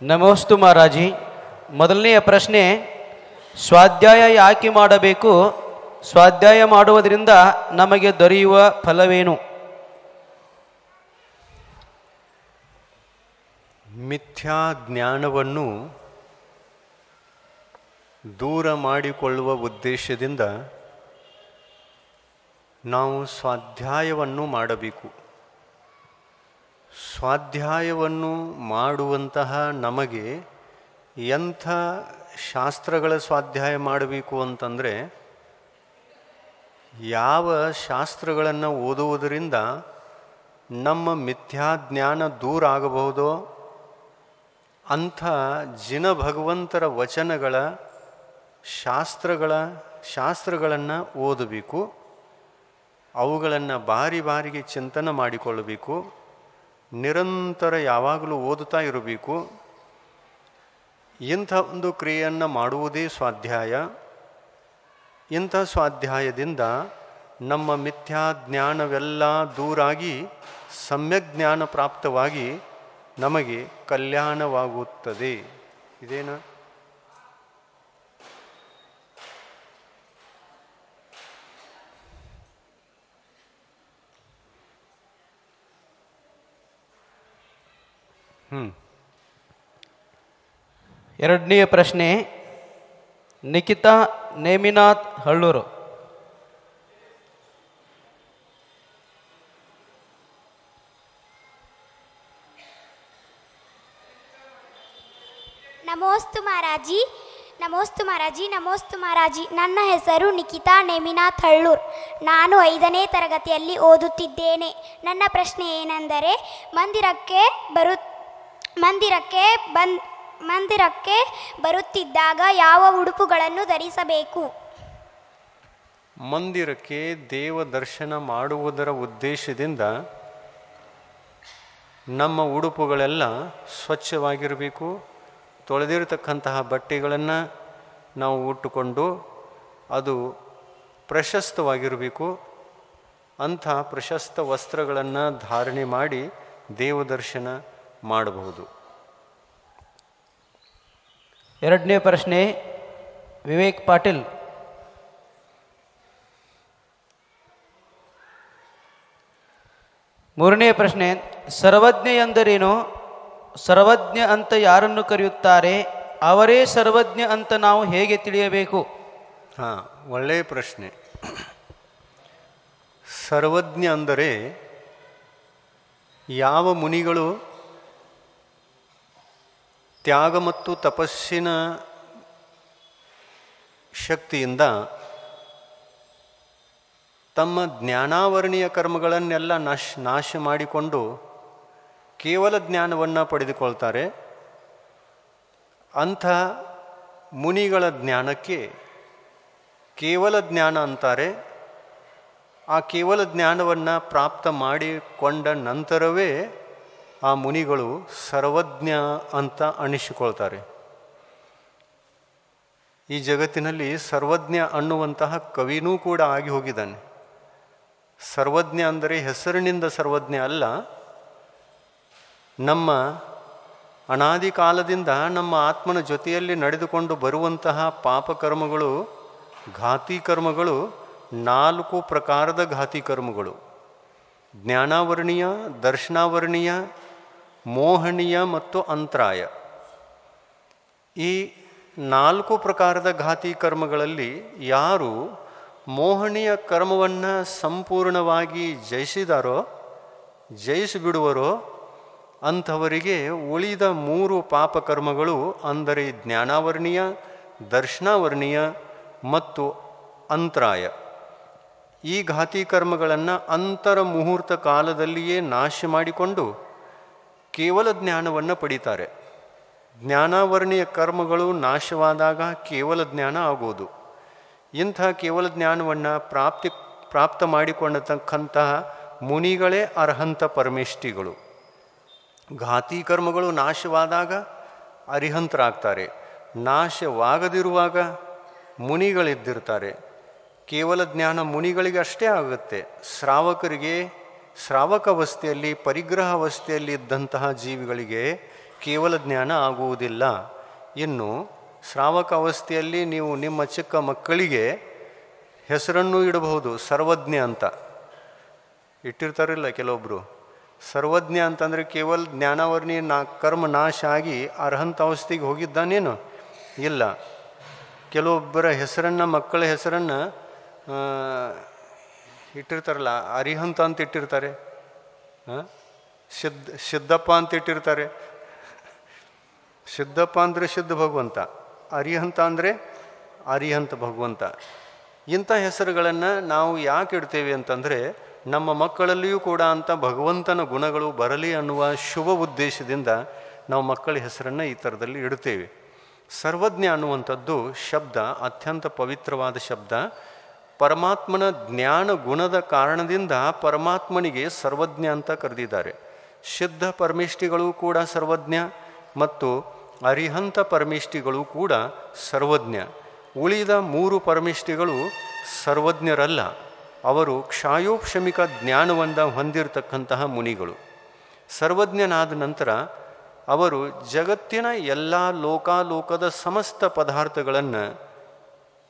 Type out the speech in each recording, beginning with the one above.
ನಮೋಸ್ತು ಮಹಾರಾಜಿ. ಮೊದಲನೆಯ ಪ್ರಶ್ನೆ, ಸ್ವಾಧ್ಯಾಯ ಯಾಕೆ ಮಾಡಬೇಕು? ಸ್ವಾಧ್ಯಾಯ ಮಾಡುವುದರಿಂದ ನಮಗೆ ದೊರೆಯುವ ಫಲವೇನು? ಮಿಥ್ಯಾ ಜ್ಞಾನವನ್ನು ದೂರ ಮಾಡಿಕೊಳ್ಳುವ ಉದ್ದೇಶದಿಂದ ನಾವು ಸ್ವಾಧ್ಯಾಯವನ್ನು ಮಾಡಬೇಕು. ಸ್ವಾಧ್ಯಾಯವನ್ನು ಮಾಡುವಂತಹ ನಮಗೆ ಎಂಥ ಶಾಸ್ತ್ರಗಳ ಸ್ವಾಧ್ಯಾಯ ಮಾಡಬೇಕು ಅಂತಂದರೆ, ಯಾವ ಶಾಸ್ತ್ರಗಳನ್ನು ಓದುವುದರಿಂದ ನಮ್ಮ ಮಿಥ್ಯಾಜ್ಞಾನ ದೂರ ಆಗಬಹುದೋ ಅಂಥ ಜಿನ ಭಗವಂತರ ವಚನಗಳ ಶಾಸ್ತ್ರಗಳನ್ನು ಓದಬೇಕು. ಅವುಗಳನ್ನು ಬಾರಿ ಬಾರಿಗೆ ಚಿಂತನೆ ಮಾಡಿಕೊಳ್ಳಬೇಕು. ನಿರಂತರ ಯಾವಾಗಲೂ ಓದುತ್ತಾ ಇರಬೇಕು. ಇಂಥ ಒಂದು ಕ್ರಿಯೆಯನ್ನು ಮಾಡುವುದೇ ಸ್ವಾಧ್ಯಾಯ. ಇಂಥ ಸ್ವಾಧ್ಯಾಯದಿಂದ ನಮ್ಮ ಮಿಥ್ಯಾಜ್ಞಾನವೆಲ್ಲ ದೂರಾಗಿ ಸಮ್ಯಕ್ ಜ್ಞಾನ ಪ್ರಾಪ್ತವಾಗಿ ನಮಗೆ ಕಲ್ಯಾಣವಾಗುತ್ತದೆ. ಇದೇನಾ? ಎರಡನೆಯ ಪ್ರಶ್ನೆ, ನಿಖಿತಾ ನೇಮಿನಾಥ್ ಹಳ್ಳೂರು. ನಮೋಸ್ತು ಮಹಾರಾಜಿ. ನಮೋಸ್ತು ಮಹಾರಾಜಿ. ನಮೋಸ್ತು ಮಹಾರಾಜಿ. ನನ್ನ ಹೆಸರು ನಿಖಿತಾ ನೇಮಿನಾಥ್ ಹಳ್ಳೂರ್. ನಾನು 5ನೇ ತರಗತಿಯಲ್ಲಿ ಓದುತ್ತಿದ್ದೇನೆ. ನನ್ನ ಪ್ರಶ್ನೆ ಏನೆಂದರೆ, ಮಂದಿರಕ್ಕೆ ಬರುತ್ತಿದ್ದಾಗ ಯಾವ ಉಡುಪುಗಳನ್ನು ಧರಿಸಬೇಕು? ಮಂದಿರಕ್ಕೆ ದೇವ ದರ್ಶನ ಮಾಡುವುದರ ಉದ್ದೇಶದಿಂದ ನಮ್ಮ ಉಡುಪುಗಳೆಲ್ಲ ಸ್ವಚ್ಛವಾಗಿರಬೇಕು. ತೊಳೆದಿರತಕ್ಕಂತಹ ಬಟ್ಟೆಗಳನ್ನು ನಾವು ಉಟ್ಟುಕೊಂಡು ಅದು ಪ್ರಶಸ್ತವಾಗಿರಬೇಕು. ಅಂಥ ಪ್ರಶಸ್ತ ವಸ್ತ್ರಗಳನ್ನು ಧಾರಣೆ ಮಾಡಿ ದೇವದರ್ಶನ ಮಾಡಬಹುದು. ಎರಡನೇ ಪ್ರಶ್ನೆ, ವಿವೇಕ್ ಪಾಟೀಲ್. ಮೂರನೇ ಪ್ರಶ್ನೆ, ಸರ್ವಜ್ಞ ಎಂದರೇನು? ಸರ್ವಜ್ಞ ಅಂತ ಯಾರನ್ನು ಕರೆಯುತ್ತಾರೆ? ಅವರೇ ಸರ್ವಜ್ಞ ಅಂತ ನಾವು ಹೇಗೆ ತಿಳಿಯಬೇಕು? ಒಳ್ಳೆಯ ಪ್ರಶ್ನೆ. ಸರ್ವಜ್ಞ ಅಂದರೆ ಯಾವ ಮುನಿಗಳು ತ್ಯಾಗ ಮತ್ತು ತಪಸ್ಸಿನ ಶಕ್ತಿಯಿಂದ ತಮ್ಮ ಜ್ಞಾನಾವರಣೀಯ ಕರ್ಮಗಳನ್ನೆಲ್ಲ ನಾಶ ಮಾಡಿಕೊಂಡು ಕೇವಲ ಜ್ಞಾನವನ್ನು ಪಡೆದುಕೊಳ್ತಾರೆ. ಅಂಥ ಮುನಿಗಳ ಜ್ಞಾನಕ್ಕೆ ಕೇವಲ ಜ್ಞಾನ ಅಂತಾರೆ. ಆ ಕೇವಲ ಜ್ಞಾನವನ್ನು ಪ್ರಾಪ್ತ ಮಾಡಿಕೊಂಡ ನಂತರವೇ ಆ ಮುನಿಗಳು ಸರ್ವಜ್ಞ ಅಂತ ಅನಿಸಿಕೊಳ್ತಾರೆ. ಈ ಜಗತ್ತಿನಲ್ಲಿ ಸರ್ವಜ್ಞ ಅನ್ನುವಂತಹ ಕವಿನೂ ಕೂಡ ಆಗಿ ಹೋಗಿದ್ದಾನೆ. ಸರ್ವಜ್ಞ ಅಂದರೆ ಹೆಸರಿನಿಂದ ಸರ್ವಜ್ಞ ಅಲ್ಲ, ನಮ್ಮ ಅನಾದಿ ಕಾಲದಿಂದ ನಮ್ಮ ಆತ್ಮನ ಜೊತೆಯಲ್ಲಿ ನಡೆದುಕೊಂಡು ಬರುವಂತಹ ಪಾಪಕರ್ಮಗಳು, ಘಾತಿ ಕರ್ಮಗಳು 4 ಪ್ರಕಾರದ ಘಾತಿ ಕರ್ಮಗಳು: ಜ್ಞಾನಾವರಣೀಯ, ದರ್ಶನಾವರಣೀಯ, ಮೋಹನೀಯ ಮತ್ತು ಅಂತರಾಯ. ಈ 4 ಪ್ರಕಾರದ ಘಾತಿ ಕರ್ಮಗಳಲ್ಲಿ ಯಾರು ಮೋಹನೀಯ ಕರ್ಮವನ್ನು ಸಂಪೂರ್ಣವಾಗಿ ಜಯಿಸಿಬಿಡುವರೋ ಅಂಥವರಿಗೆ ಉಳಿದ 3 ಪಾಪಕರ್ಮಗಳು, ಅಂದರೆ ಜ್ಞಾನಾವರಣೀಯ, ದರ್ಶನಾವರಣೀಯ ಮತ್ತು ಅಂತರಾಯ, ಈ ಘಾತಿ ಕರ್ಮಗಳನ್ನು ಅಂತರ ಮುಹೂರ್ತ ಕಾಲದಲ್ಲಿಯೇ ನಾಶ ಮಾಡಿಕೊಂಡು ಕೇವಲ ಜ್ಞಾನವನ್ನು ಪಡೀತಾರೆ. ಜ್ಞಾನಾವರಣೀಯ ಕರ್ಮಗಳು ನಾಶವಾದಾಗ ಕೇವಲ ಜ್ಞಾನ ಆಗುವುದು. ಇಂಥ ಕೇವಲ ಜ್ಞಾನವನ್ನು ಪ್ರಾಪ್ತ ಮಾಡಿಕೊಂಡತಕ್ಕಂತಹ ಮುನಿಗಳೇ ಅರ್ಹಂತ ಪರಮೇಷ್ಠಿಗಳು. ಘಾತಿ ಕರ್ಮಗಳು ನಾಶವಾದಾಗ ಅರಿಹಂತರಾಗ್ತಾರೆ. ನಾಶವಾಗದಿರುವಾಗ ಮುನಿಗಳಿದ್ದಿರ್ತಾರೆ. ಕೇವಲ ಜ್ಞಾನ ಮುನಿಗಳಿಗೆ ಅಷ್ಟೇ ಆಗುತ್ತೆ. ಶ್ರಾವಕರಿಗೆ ಶ್ರಾವಕ ಅವಸ್ಥೆಯಲ್ಲಿ, ಪರಿಗ್ರಹ ಅವಸ್ಥೆಯಲ್ಲಿ ಇದ್ದಂತಹ ಜೀವಿಗಳಿಗೆ ಕೇವಲ ಜ್ಞಾನ ಆಗುವುದಿಲ್ಲ. ಇನ್ನು ಶ್ರಾವಕ ಅವಸ್ಥೆಯಲ್ಲಿ ನೀವು ನಿಮ್ಮ ಚಿಕ್ಕ ಮಕ್ಕಳಿಗೆ ಹೆಸರನ್ನು ಇಡಬಹುದು, ಸರ್ವಜ್ಞ ಅಂತ ಇಟ್ಟಿರ್ತಾರಿಲ್ಲ ಕೆಲವೊಬ್ಬರು. ಸರ್ವಜ್ಞ ಅಂತಂದರೆ ಕೇವಲ ಜ್ಞಾನವರ್ಣಿ ಕರ್ಮ ನಾಶ ಆಗಿ ಅರ್ಹಂತ ಅವಸ್ಥೆಗೆ ಹೋಗಿದ್ದಾನೇನು? ಇಲ್ಲ. ಕೆಲವೊಬ್ಬರ ಹೆಸರನ್ನು, ಮಕ್ಕಳ ಹೆಸರನ್ನು ಇಟ್ಟಿರ್ತಾರಲ್ಲ, ಅರಿಹಂತ ಅಂತ ಇಟ್ಟಿರ್ತಾರೆ, ಸಿದ್ದಪ್ಪ ಅಂತ ಇಟ್ಟಿರ್ತಾರೆ. ಸಿದ್ದಪ್ಪ ಅಂದರೆ ಸಿದ್ಧ ಭಗವಂತ, ಅರಿಹಂತ ಅಂದರೆ ಅರಿಹಂತ ಭಗವಂತ. ಇಂಥ ಹೆಸರುಗಳನ್ನು ನಾವು ಯಾಕೆ ಇಡ್ತೇವೆ ಅಂತಂದರೆ, ನಮ್ಮ ಮಕ್ಕಳಲ್ಲಿಯೂ ಕೂಡ ಅಂಥ ಭಗವಂತನ ಗುಣಗಳು ಬರಲಿ ಅನ್ನುವ ಶುಭ ಉದ್ದೇಶದಿಂದ ನಾವು ಮಕ್ಕಳ ಹೆಸರನ್ನು ಈ ಥರದಲ್ಲಿ ಇಡ್ತೇವೆ. ಸರ್ವಜ್ಞ ಅನ್ನುವಂಥದ್ದು ಶಬ್ದ ಅತ್ಯಂತ ಪವಿತ್ರವಾದ ಶಬ್ದ. ಪರಮಾತ್ಮನ ಜ್ಞಾನ ಗುಣದ ಕಾರಣದಿಂದ ಪರಮಾತ್ಮನಿಗೆ ಸರ್ವಜ್ಞ ಅಂತ ಕರೆದಿದ್ದಾರೆ. ಸಿದ್ಧ ಪರಮೇಷ್ಠಿಗಳು ಕೂಡ ಸರ್ವಜ್ಞ ಮತ್ತು ಅರಿಹಂತ ಪರಮೇಷ್ಠಿಗಳು ಕೂಡ ಸರ್ವಜ್ಞ. ಉಳಿದ 3 ಪರಮೇಷ್ಠಿಗಳು ಸರ್ವಜ್ಞರಲ್ಲ. ಅವರು ಕ್ಷಾಯೋಕ್ಷಮಿಕ ಜ್ಞಾನವನ್ನು ಹೊಂದಿರತಕ್ಕಂತಹ ಮುನಿಗಳು. ಸರ್ವಜ್ಞನಾದ ನಂತರ ಅವರು ಜಗತ್ತಿನ ಎಲ್ಲ ಲೋಕಾಲೋಕದ ಸಮಸ್ತ ಪದಾರ್ಥಗಳನ್ನು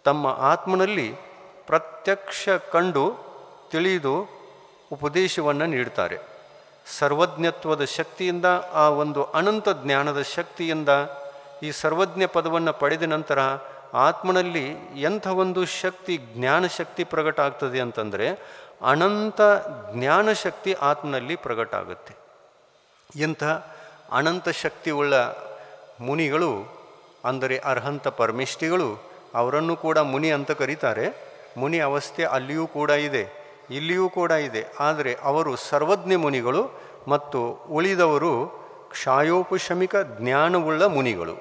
ತಮ್ಮ ಆತ್ಮನಲ್ಲಿ ಪ್ರತ್ಯಕ್ಷ ಕಂಡು ತಿಳಿದು ಉಪದೇಶವನ್ನು ನೀಡ್ತಾರೆ. ಸರ್ವಜ್ಞತ್ವದ ಶಕ್ತಿಯಿಂದ, ಆ ಒಂದು ಅನಂತ ಜ್ಞಾನದ ಶಕ್ತಿಯಿಂದ ಈ ಸರ್ವಜ್ಞ ಪದವನ್ನು ಪಡೆದ ನಂತರ ಆತ್ಮನಲ್ಲಿ ಎಂಥ ಒಂದು ಶಕ್ತಿ, ಜ್ಞಾನಶಕ್ತಿ ಪ್ರಕಟ ಆಗ್ತದೆ ಅಂತಂದರೆ ಅನಂತ ಜ್ಞಾನಶಕ್ತಿ ಆತ್ಮನಲ್ಲಿ ಪ್ರಕಟ ಆಗುತ್ತೆ. ಇಂಥ ಅನಂತ ಶಕ್ತಿ ಉಳ್ಳ ಮುನಿಗಳು ಅಂದರೆ ಅರ್ಹಂತ ಪರಮೇಷ್ಠಿಗಳು, ಅವರನ್ನು ಕೂಡ ಮುನಿ ಅಂತ ಕರೀತಾರೆ. ಮುನಿ ಅವಸ್ಥೆ ಅಲ್ಲಿಯೂ ಕೂಡ ಇದೆ, ಇಲ್ಲಿಯೂ ಕೂಡ ಇದೆ. ಆದರೆ ಅವರು ಸರ್ವಜ್ಞ ಮುನಿಗಳು ಮತ್ತು ಉಳಿದವರು ಕ್ಷಾಯೋಪಶಮಿಕ ಜ್ಞಾನವುಳ್ಳ ಮುನಿಗಳು.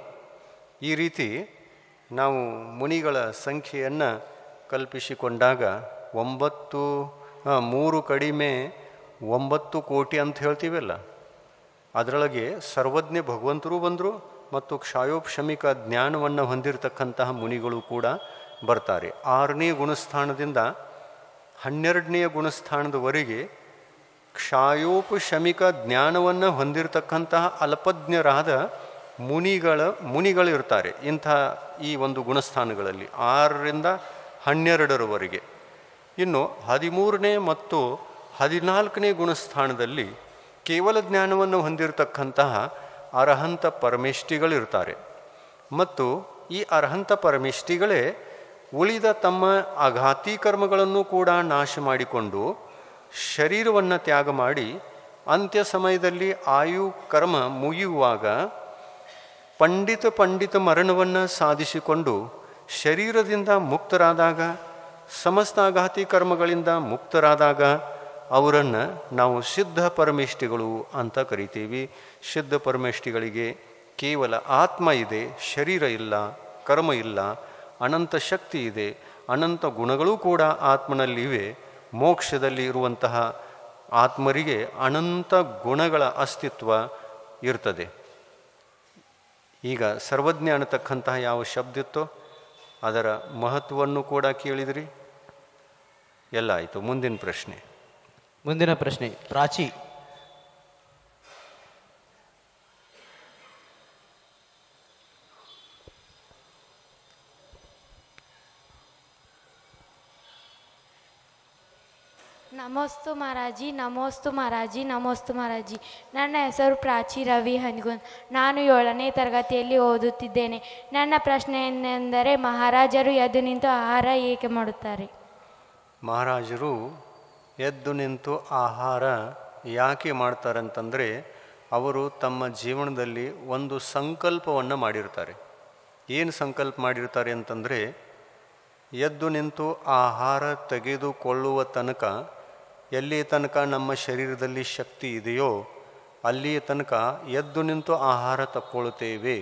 ಈ ರೀತಿ ನಾವು ಮುನಿಗಳ ಸಂಖ್ಯೆಯನ್ನು ಕಲ್ಪಿಸಿಕೊಂಡಾಗ 3 ಕಡಿಮೆ 9 ಕೋಟಿ ಅಂತ ಹೇಳ್ತೀವಲ್ಲ, ಅದರೊಳಗೆ ಸರ್ವಜ್ಞ ಭಗವಂತರೂ ಬಂದರು ಮತ್ತು ಕ್ಷಾಯೋಪಶಮಿಕ ಜ್ಞಾನವನ್ನು ಹೊಂದಿರತಕ್ಕಂತಹ ಮುನಿಗಳು ಕೂಡ ಬರ್ತಾರೆ. 6ನೇ ಗುಣಸ್ಥಾನದಿಂದ 12ನೇ ಗುಣಸ್ಥಾನದವರೆಗೆ ಕ್ಷಾಯೋಪಶಮಿಕ ಜ್ಞಾನವನ್ನು ಹೊಂದಿರತಕ್ಕಂತಹ ಅಲ್ಪಜ್ಞರಾದ ಮುನಿಗಳಿರ್ತಾರೆ ಇಂಥ ಈ ಒಂದು ಗುಣಸ್ಥಾನಗಳಲ್ಲಿ 6ರಿಂದ 12ರವರೆಗೆ. ಇನ್ನು 13ನೇ ಮತ್ತು 14ನೇ ಗುಣಸ್ಥಾನದಲ್ಲಿ ಕೇವಲ ಜ್ಞಾನವನ್ನು ಹೊಂದಿರತಕ್ಕಂತಹ ಅರ್ಹಂತ ಪರಮೇಷ್ಠಿಗಳಿರ್ತಾರೆ. ಮತ್ತು ಈ ಅರ್ಹಂತ ಪರಮೇಷ್ಠಿಗಳೇ ಉಳಿದ ತಮ್ಮ ಆಘಾತಿ ಕರ್ಮಗಳನ್ನು ಕೂಡ ನಾಶ ಮಾಡಿಕೊಂಡು ಶರೀರವನ್ನು ತ್ಯಾಗ ಮಾಡಿ ಅಂತ್ಯ ಸಮಯದಲ್ಲಿ ಆಯು ಕರ್ಮ ಮುಗಿಯುವಾಗ ಪಂಡಿತ ಮರಣವನ್ನು ಸಾಧಿಸಿಕೊಂಡು ಶರೀರದಿಂದ ಮುಕ್ತರಾದಾಗ, ಸಮಸ್ತ ಆಘಾತಿ ಕರ್ಮಗಳಿಂದ ಮುಕ್ತರಾದಾಗ ಅವರನ್ನು ನಾವು ಸಿದ್ಧ ಪರಮೇಷ್ಠಿಗಳು ಅಂತ ಕರಿತೀವಿ. ಸಿದ್ಧ ಪರಮೇಷ್ಠಿಗಳಿಗೆ ಕೇವಲ ಆತ್ಮ ಇದೆ, ಶರೀರ ಇಲ್ಲ, ಕರ್ಮ ಇಲ್ಲ, ಅನಂತ ಶಕ್ತಿ ಇದೆ, ಅನಂತ ಗುಣಗಳು ಕೂಡ ಆತ್ಮನಲ್ಲಿವೆ. ಮೋಕ್ಷದಲ್ಲಿ ಇರುವಂತಹ ಆತ್ಮರಿಗೆ ಅನಂತ ಗುಣಗಳ ಅಸ್ತಿತ್ವ ಇರ್ತದೆ. ಈಗ ಸರ್ವಜ್ಞ ಅನ್ನತಕ್ಕಂತಹ ಯಾವ ಶಬ್ದ ಇತ್ತೋ ಅದರ ಮಹತ್ವವನ್ನು ಕೂಡ ಕೇಳಿದ್ರಿ. ಎಲ್ಲ ಆಯಿತು. ಮುಂದಿನ ಪ್ರಶ್ನೆ. ಪ್ರಾಚಿ. ನಮೋಸ್ತು ಮಹಾರಾಜಿ, ನಮೋಸ್ತು ಮಹಾರಾಜಿ, ನಮೋಸ್ತು ಮಹಾರಾಜಿ. ನನ್ನ ಹೆಸರು ಪ್ರಾಚಿ ರವಿ ಹನ್ಗುಂದ್. ನಾನು 7ನೇ ತರಗತಿಯಲ್ಲಿ ಓದುತ್ತಿದ್ದೇನೆ. ನನ್ನ ಪ್ರಶ್ನೆ ಏನೆಂದರೆ, ಮಹಾರಾಜರು ಎದ್ದು ನಿಂತು ಆಹಾರ ಏಕೆ ಮಾಡುತ್ತಾರೆ? ಮಹಾರಾಜರು ಎದ್ದು ನಿಂತು ಆಹಾರ ಯಾಕೆ ಮಾಡ್ತಾರಂತಂದರೆ, ಅವರು ತಮ್ಮ ಜೀವನದಲ್ಲಿ ಒಂದು ಸಂಕಲ್ಪವನ್ನು ಮಾಡಿರ್ತಾರೆ. ಏನು ಸಂಕಲ್ಪ ಮಾಡಿರ್ತಾರೆ ಅಂತಂದರೆ, ಎದ್ದು ನಿಂತು ಆಹಾರ ತೆಗೆದುಕೊಳ್ಳುವ ತನಕ, ಎಲ್ಲಿ ತನಕ ನಮ್ಮ ಶರೀರದಲ್ಲಿ ಶಕ್ತಿ ಇದೆಯೋ ಅಲ್ಲಿಯ ತನಕ ಎದ್ದು ನಿಂತು ಆಹಾರ ತಕ್ಕೊಳ್ತೇವೆ.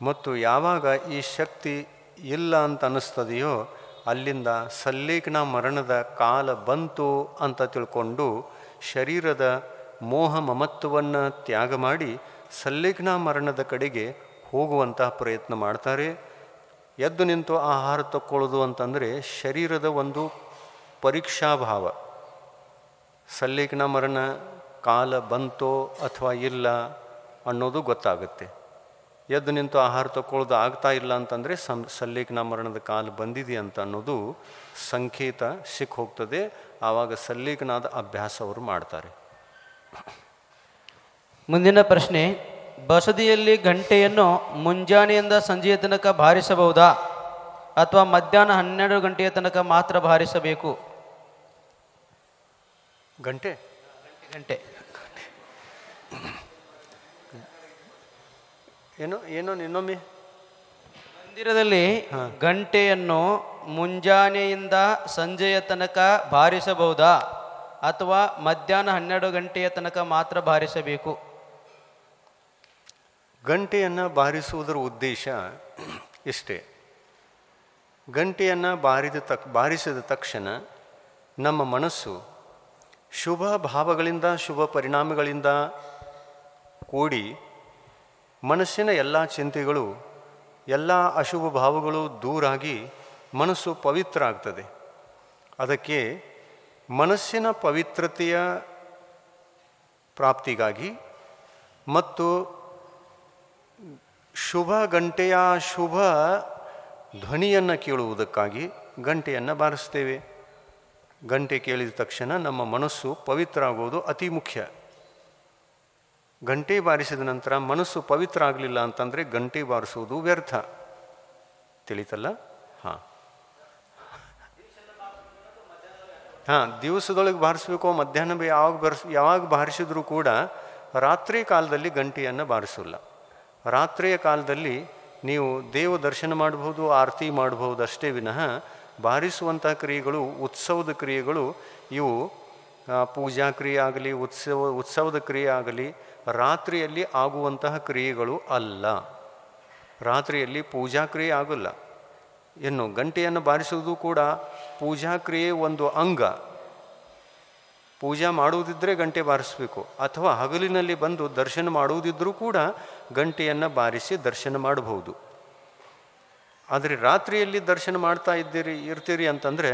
ಮತ್ತು ಯಾವಾಗ ಈ ಶಕ್ತಿ ಇಲ್ಲ ಅಂತ ಅನ್ನಿಸ್ತದೆಯೋ ಅಲ್ಲಿಂದ ಸಲ್ಲೇಖನ ಮರಣದ ಕಾಲ ಬಂತು ಅಂತ ತಿಳ್ಕೊಂಡು ಶರೀರದ ಮೋಹ ಮಮತ್ವವನ್ನು ತ್ಯಾಗ ಮಾಡಿ ಸಲ್ಲೇಖನ ಮರಣದ ಕಡೆಗೆ ಹೋಗುವಂತಹ ಪ್ರಯತ್ನ ಮಾಡ್ತಾರೆ. ಎದ್ದು ನಿಂತು ಆಹಾರ ತಕ್ಕೊಳ್ಳೋದು ಅಂತಂದರೆ ಶರೀರದ ಒಂದು ಪರೀಕ್ಷಾಭಾವ. ಸಲ್ಲೇಖನ ಮರಣ ಕಾಲ ಬಂತೋ ಅಥವಾ ಇಲ್ಲ ಅನ್ನೋದು ಗೊತ್ತಾಗುತ್ತೆ. ಎದ್ದು ನಿಂತು ಆಹಾರ ತಗೊಳ್ಳೋದು ಆಗ್ತಾ ಇಲ್ಲ ಅಂತಂದರೆ ಸಲ್ಲಿಕನ ಮರಣದ ಕಾಲ ಬಂದಿದೆ ಅಂತ ಅನ್ನೋದು ಸಂಕೇತ ಸಿಕ್ಕ ಹೋಗ್ತದೆ. ಆವಾಗ ಸಲ್ಲಿಕನಾದ ಅಭ್ಯಾಸ ಅವರು ಮಾಡ್ತಾರೆ. ಮುಂದಿನ ಪ್ರಶ್ನೆ, ಬಸದಿಯಲ್ಲಿ ಗಂಟೆಯನ್ನು ಮುಂಜಾನೆಯಿಂದ ಸಂಜೆಯ ತನಕ ಬಾರಿಸಬಹುದಾ ಅಥವಾ ಮಧ್ಯಾಹ್ನ 12 ಗಂಟೆಯ ತನಕ ಮಾತ್ರ ಬಾರಿಸಬೇಕು? ಗಂಟೆ ಏನೋ ಇನ್ನೊಮ್ಮೆ ಮಂದಿರದಲ್ಲಿ ಗಂಟೆಯನ್ನು ಮುಂಜಾನೆಯಿಂದ ಸಂಜೆಯ ತನಕ ಬಾರಿಸಬಹುದಾ ಅಥವಾ ಮಧ್ಯಾಹ್ನ 12 ಗಂಟೆಯ ತನಕ ಮಾತ್ರ ಬಾರಿಸಬೇಕು? ಗಂಟೆಯನ್ನು ಬಾರಿಸುವುದರ ಉದ್ದೇಶ ಇಷ್ಟೇ. ಗಂಟೆಯನ್ನು ಬಾರಿಸಿದ ತಕ್ಷಣ ನಮ್ಮ ಮನಸ್ಸು ಶುಭ ಭಾವಗಳಿಂದ ಶುಭ ಪರಿಣಾಮಗಳಿಂದ ಕೂಡಿ ಮನಸ್ಸಿನ ಎಲ್ಲ ಚಿಂತೆಗಳು ಎಲ್ಲ ಅಶುಭ ಭಾವಗಳು ದೂರಾಗಿ ಮನಸ್ಸು ಪವಿತ್ರ ಆಗ್ತದೆ. ಅದಕ್ಕೆ ಮನಸ್ಸಿನ ಪವಿತ್ರತೆಯ ಪ್ರಾಪ್ತಿಗಾಗಿ ಮತ್ತು ಶುಭ ಗಂಟೆಯ ಶುಭ ಧ್ವನಿಯನ್ನು ಕೇಳುವುದಕ್ಕಾಗಿ ಗಂಟೆಯನ್ನು ಬಾರಿಸ್ತೇವೆ. ಗಂಟೆ ಕೇಳಿದ ತಕ್ಷಣ ನಮ್ಮ ಮನಸ್ಸು ಪವಿತ್ರ ಆಗೋದು ಅತಿ ಮುಖ್ಯ. ಗಂಟೆ ಬಾರಿಸಿದ ನಂತರ ಮನಸ್ಸು ಪವಿತ್ರ ಆಗಲಿಲ್ಲ ಅಂತಂದರೆ ಗಂಟೆ ಬಾರಿಸುವುದು ವ್ಯರ್ಥ. ತಿಳಿತಲ್ಲ? ದಿವಸದೊಳಗೆ ಬಾರಿಸ್ಬೇಕು. ಮಧ್ಯಾಹ್ನ ಯಾವಾಗ ಬಾರಿಸಿದ್ರೂ ಕೂಡ ರಾತ್ರಿ ಕಾಲದಲ್ಲಿ ಗಂಟೆಯನ್ನು ಬಾರಿಸಲ್ಲ. ರಾತ್ರಿಯ ಕಾಲದಲ್ಲಿ ನೀವು ದೇವ ದರ್ಶನ ಮಾಡಬಹುದು, ಆರತಿ ಮಾಡಬಹುದು ಅಷ್ಟೇ ವಿನಃ ಬಾರಿಸುವಂಥ ಕ್ರಿಯೆಗಳು, ಉತ್ಸವದ ಕ್ರಿಯೆಗಳು, ಇವು ಪೂಜಾ ಕ್ರಿಯೆ ಆಗಲಿ ಉತ್ಸವದ ಕ್ರಿಯೆ ಆಗಲಿ ರಾತ್ರಿಯಲ್ಲಿ ಆಗುವಂತಹ ಕ್ರಿಯೆಗಳು ಅಲ್ಲ. ರಾತ್ರಿಯಲ್ಲಿ ಪೂಜಾ ಕ್ರಿಯೆ ಆಗೋಲ್ಲ. ಇನ್ನು ಗಂಟೆಯನ್ನು ಬಾರಿಸುವುದು ಕೂಡ ಪೂಜಾ ಕ್ರಿಯೆ ಒಂದು ಅಂಗ. ಪೂಜಾ ಮಾಡುವುದಿದ್ದರೆ ಗಂಟೆ ಬಾರಿಸಬೇಕು, ಅಥವಾ ಹಗಲಿನಲ್ಲಿ ಬಂದು ದರ್ಶನ ಮಾಡುವುದಿದ್ದರೂ ಕೂಡ ಗಂಟೆಯನ್ನು ಬಾರಿಸಿ ದರ್ಶನ ಮಾಡಬಹುದು. ಆದರೆ ರಾತ್ರಿಯಲ್ಲಿ ದರ್ಶನ ಮಾಡ್ತಾ ಇರ್ತೀರಿ ಅಂತಂದರೆ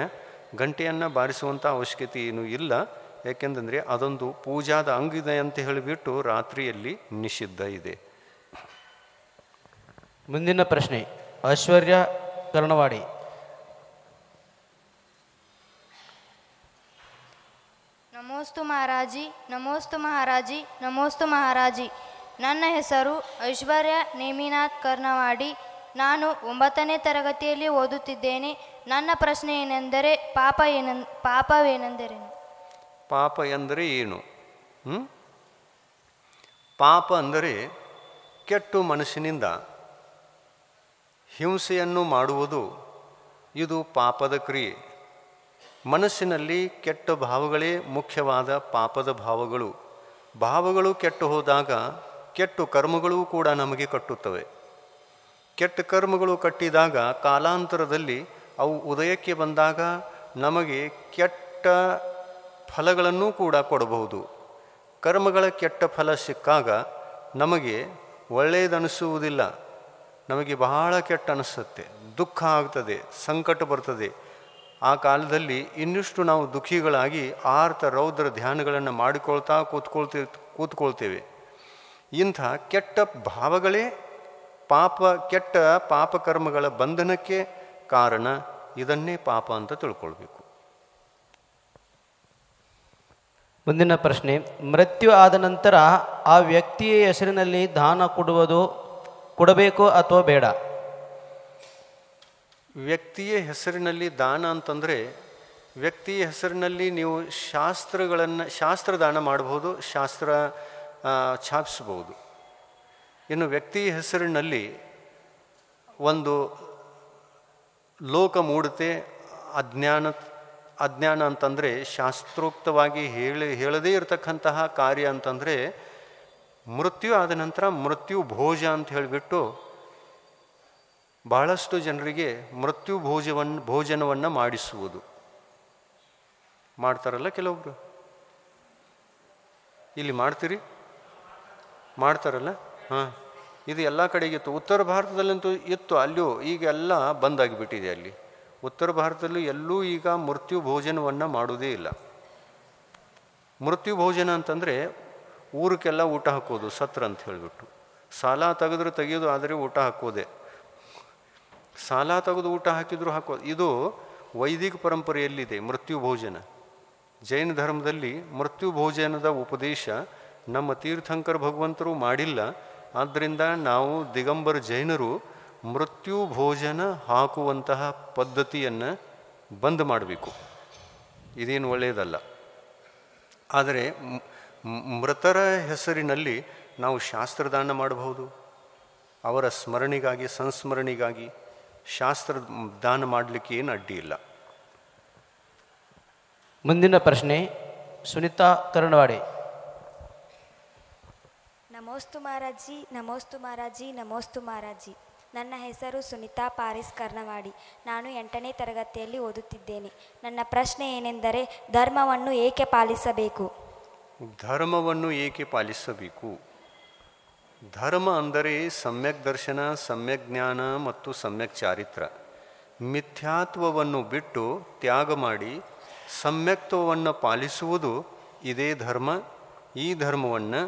ಗಂಟೆಯನ್ನು ಬಾರಿಸುವಂಥ ಅವಶ್ಯಕತೆ ಏನೂ ಇಲ್ಲ. ಯಾಕೆಂದರೆ ಅದೊಂದು ಪೂಜಾದ ಅಂಗಿದೆ ಅಂತ ಹೇಳಿಬಿಟ್ಟು ರಾತ್ರಿಯಲ್ಲಿ ನಿಷಿದ್ಧ ಇದೆ. ಮುಂದಿನ ಪ್ರಶ್ನೆ, ಐಶ್ವರ್ಯ ಕರ್ಣವಾಡಿ. ನಮೋಸ್ತು ಮಹಾರಾಜಿ, ನಮೋಸ್ತು ಮಹಾರಾಜಿ, ನಮೋಸ್ತು ಮಹಾರಾಜಿ. ನನ್ನ ಹೆಸರು ಐಶ್ವರ್ಯ ನೇಮಿನಾಥ್ ಕರ್ಣವಾಡಿ. ನಾನು 9ನೇ ತರಗತಿಯಲ್ಲಿ ಓದುತ್ತಿದ್ದೇನೆ. ನನ್ನ ಪ್ರಶ್ನೆ ಏನೆಂದರೆ ಪಾಪವೇನೆಂದರೇನು? ಪಾಪ ಎಂದರೆ ಏನು? ಪಾಪ ಅಂದರೆ ಕೆಟ್ಟು ಮನಸ್ಸಿನಿಂದ ಹಿಂಸೆಯನ್ನು ಮಾಡುವುದು. ಇದು ಪಾಪದ ಕ್ರಿಯೆ. ಮನಸ್ಸಿನಲ್ಲಿ ಕೆಟ್ಟ ಭಾವಗಳೇ ಮುಖ್ಯವಾದ ಪಾಪದ ಭಾವಗಳು. ಭಾವಗಳು ಕೆಟ್ಟು ಹೋದಾಗ ಕೆಟ್ಟು ಕರ್ಮಗಳೂ ಕೂಡ ನಮಗೆ ಕಟ್ಟುತ್ತವೆ. ಕೆಟ್ಟ ಕರ್ಮಗಳು ಕಟ್ಟಿದಾಗ ಕಾಲಾಂತರದಲ್ಲಿ ಅವು ಉದಯಕ್ಕೆ ಬಂದಾಗ ನಮಗೆ ಕೆಟ್ಟ ಫಲಗಳನ್ನು ಕೂಡ ಕೊಡಬಹುದು. ಕರ್ಮಗಳ ಕೆಟ್ಟ ಫಲ ಸಿಕ್ಕಾಗ ನಮಗೆ ಒಳ್ಳೆಯದನಿಸುವುದಿಲ್ಲ, ನಮಗೆ ಬಹಳ ಕೆಟ್ಟ ಅನಿಸುತ್ತೆ, ದುಃಖ ಆಗ್ತದೆ, ಸಂಕಟ ಬರ್ತದೆ. ಆ ಕಾಲದಲ್ಲಿ ಇನ್ನಿಷ್ಟು ನಾವು ದುಃಖಿಗಳಾಗಿ ಆರ್ತ ರೌದ್ರ ಧ್ಯಾನಗಳನ್ನು ಮಾಡಿಕೊಳ್ತಾ ಕೂತ್ಕೊಳ್ತೇವೆ. ಇಂಥ ಕೆಟ್ಟ ಭಾವಗಳೇ ಕೆಟ್ಟ ಪಾಪಕರ್ಮಗಳ ಬಂಧನಕ್ಕೆ ಕಾರಣ. ಇದನ್ನೇ ಪಾಪ ಅಂತ ತಿಳ್ಕೊಳ್ಬೇಕು. ಮುಂದಿನ ಪ್ರಶ್ನೆ, ಮೃತ್ಯು ಆದ ನಂತರ ಆ ವ್ಯಕ್ತಿಯ ಹೆಸರಿನಲ್ಲಿ ದಾನ ಕೊಡಬೇಕು ಅಥವಾ ಬೇಡ? ವ್ಯಕ್ತಿಯ ಹೆಸರಿನಲ್ಲಿ ದಾನ ಅಂತಂದರೆ ವ್ಯಕ್ತಿಯ ಹೆಸರಿನಲ್ಲಿ ನೀವು ಶಾಸ್ತ್ರದಾನ ಮಾಡಬಹುದು, ಶಾಸ್ತ್ರ ಛಾಪಿಸ್ಬೋದು. ಇನ್ನು ವ್ಯಕ್ತಿಯ ಹೆಸರಿನಲ್ಲಿ ಒಂದು ಲೋಕ ಮೂಢತೆ, ಅಜ್ಞಾನ ಅಂತಂದರೆ ಶಾಸ್ತ್ರೋಕ್ತವಾಗಿ ಹೇಳದೇ ಇರತಕ್ಕಂತಹ ಕಾರ್ಯ ಅಂತಂದರೆ ಮೃತ್ಯು ಆದ ನಂತರ ಮೃತ್ಯು ಭೋಜ ಅಂತ ಹೇಳಿಬಿಟ್ಟು ಬಹಳಷ್ಟು ಜನರಿಗೆ ಮೃತ್ಯು ಭೋಜನವನ್ನು ಮಾಡಿಸುವುದು. ಮಾಡ್ತಾರಲ್ಲ ಕೆಲವೊಬ್ರು, ಇಲ್ಲಿ ಮಾಡ್ತಾರಲ್ಲ. ಇದು ಎಲ್ಲ ಕಡೆಗಿತ್ತು. ಉತ್ತರ ಭಾರತದಲ್ಲಂತೂ ಇತ್ತು, ಅಲ್ಲಿಯೂ ಈಗ ಎಲ್ಲ ಬಂದಾಗಿಬಿಟ್ಟಿದೆ. ಅಲ್ಲಿ ಉತ್ತರ ಭಾರತದಲ್ಲೂ ಎಲ್ಲೂ ಈಗ ಮೃತ್ಯು ಭೋಜನವನ್ನು ಮಾಡುವುದೇ ಇಲ್ಲ. ಮೃತ್ಯು ಭೋಜನ ಅಂತಂದರೆ ಊರಕ್ಕೆಲ್ಲ ಊಟ ಹಾಕೋದು ಸತ್ರ ಅಂತ ಹೇಳಿಬಿಟ್ಟು. ಸಾಲ ತೆಗೆದ್ರೆ ತೆಗೆಯೋದು, ಆದರೆ ಊಟ ಹಾಕೋದೆ. ಸಾಲ ತೆಗೆದು ಊಟ ಹಾಕಿದ್ರು ಹಾಕೋದು. ಇದು ವೈದಿಕ ಪರಂಪರೆಯಲ್ಲಿದೆ ಮೃತ್ಯು ಭೋಜನ. ಜೈನ ಧರ್ಮದಲ್ಲಿ ಮೃತ್ಯು ಭೋಜನದ ಉಪದೇಶ ನಮ್ಮ ತೀರ್ಥಂಕರ ಭಗವಂತರು ಮಾಡಿಲ್ಲ. ಆದ್ದರಿಂದ ನಾವು ದಿಗಂಬರ ಜೈನರು ಮೃತ್ಯು ಭೋಜನ ಹಾಕುವಂತಹ ಪದ್ಧತಿಯನ್ನು ಬಂದ್ ಮಾಡಬೇಕು. ಇದೇನು ಒಳ್ಳೆಯದಲ್ಲ. ಆದರೆ ಮೃತರ ಹೆಸರಿನಲ್ಲಿ ನಾವು ಶಾಸ್ತ್ರದಾನ ಮಾಡಬಹುದು. ಅವರ ಸ್ಮರಣೆಗಾಗಿ, ಸಂಸ್ಮರಣೆಗಾಗಿ ಶಾಸ್ತ್ರ ದಾನ ಮಾಡಲಿಕ್ಕೆ ಏನು ಅಡ್ಡಿ ಇಲ್ಲ. ಮುಂದಿನ ಪ್ರಶ್ನೆ ಸುನಿತಾ ಕರ್ಣವಾಡಿ. ನಮೋಸ್ತು ಮಹಾರಾಜಿ, ನಮೋಸ್ತು ಮಹಾರಾಜಿ, ನಮೋಸ್ತು ಮಹಾರಾಜಿ. ನನ್ನ ಹೆಸರು ಸುನಿತಾ ಪಾರಿಸ್ ಕರ್ಣವಾಡಿ. ನಾನು 8ನೇ ತರಗತಿಯಲ್ಲಿ ಓದುತ್ತಿದ್ದೇನೆ. ನನ್ನ ಪ್ರಶ್ನೆ ಏನೆಂದರೆ, ಧರ್ಮವನ್ನು ಏಕೆ ಪಾಲಿಸಬೇಕು? ಧರ್ಮವನ್ನು ಏಕೆ ಪಾಲಿಸಬೇಕು? ಧರ್ಮ ಅಂದರೆ ಸಮ್ಯಕ್ ದರ್ಶನ, ಸಮ್ಯಕ್ ಜ್ಞಾನ ಮತ್ತು ಸಮ್ಯಕ್ ಚಾರಿತ್ರ. ಮಿಥ್ಯಾತ್ವವನ್ನು ಬಿಟ್ಟು ತ್ಯಾಗ ಮಾಡಿ ಸಮ್ಯಕ್ತ್ವವನ್ನು ಪಾಲಿಸುವುದು ಇದೇ ಧರ್ಮ. ಈ ಧರ್ಮವನ್ನು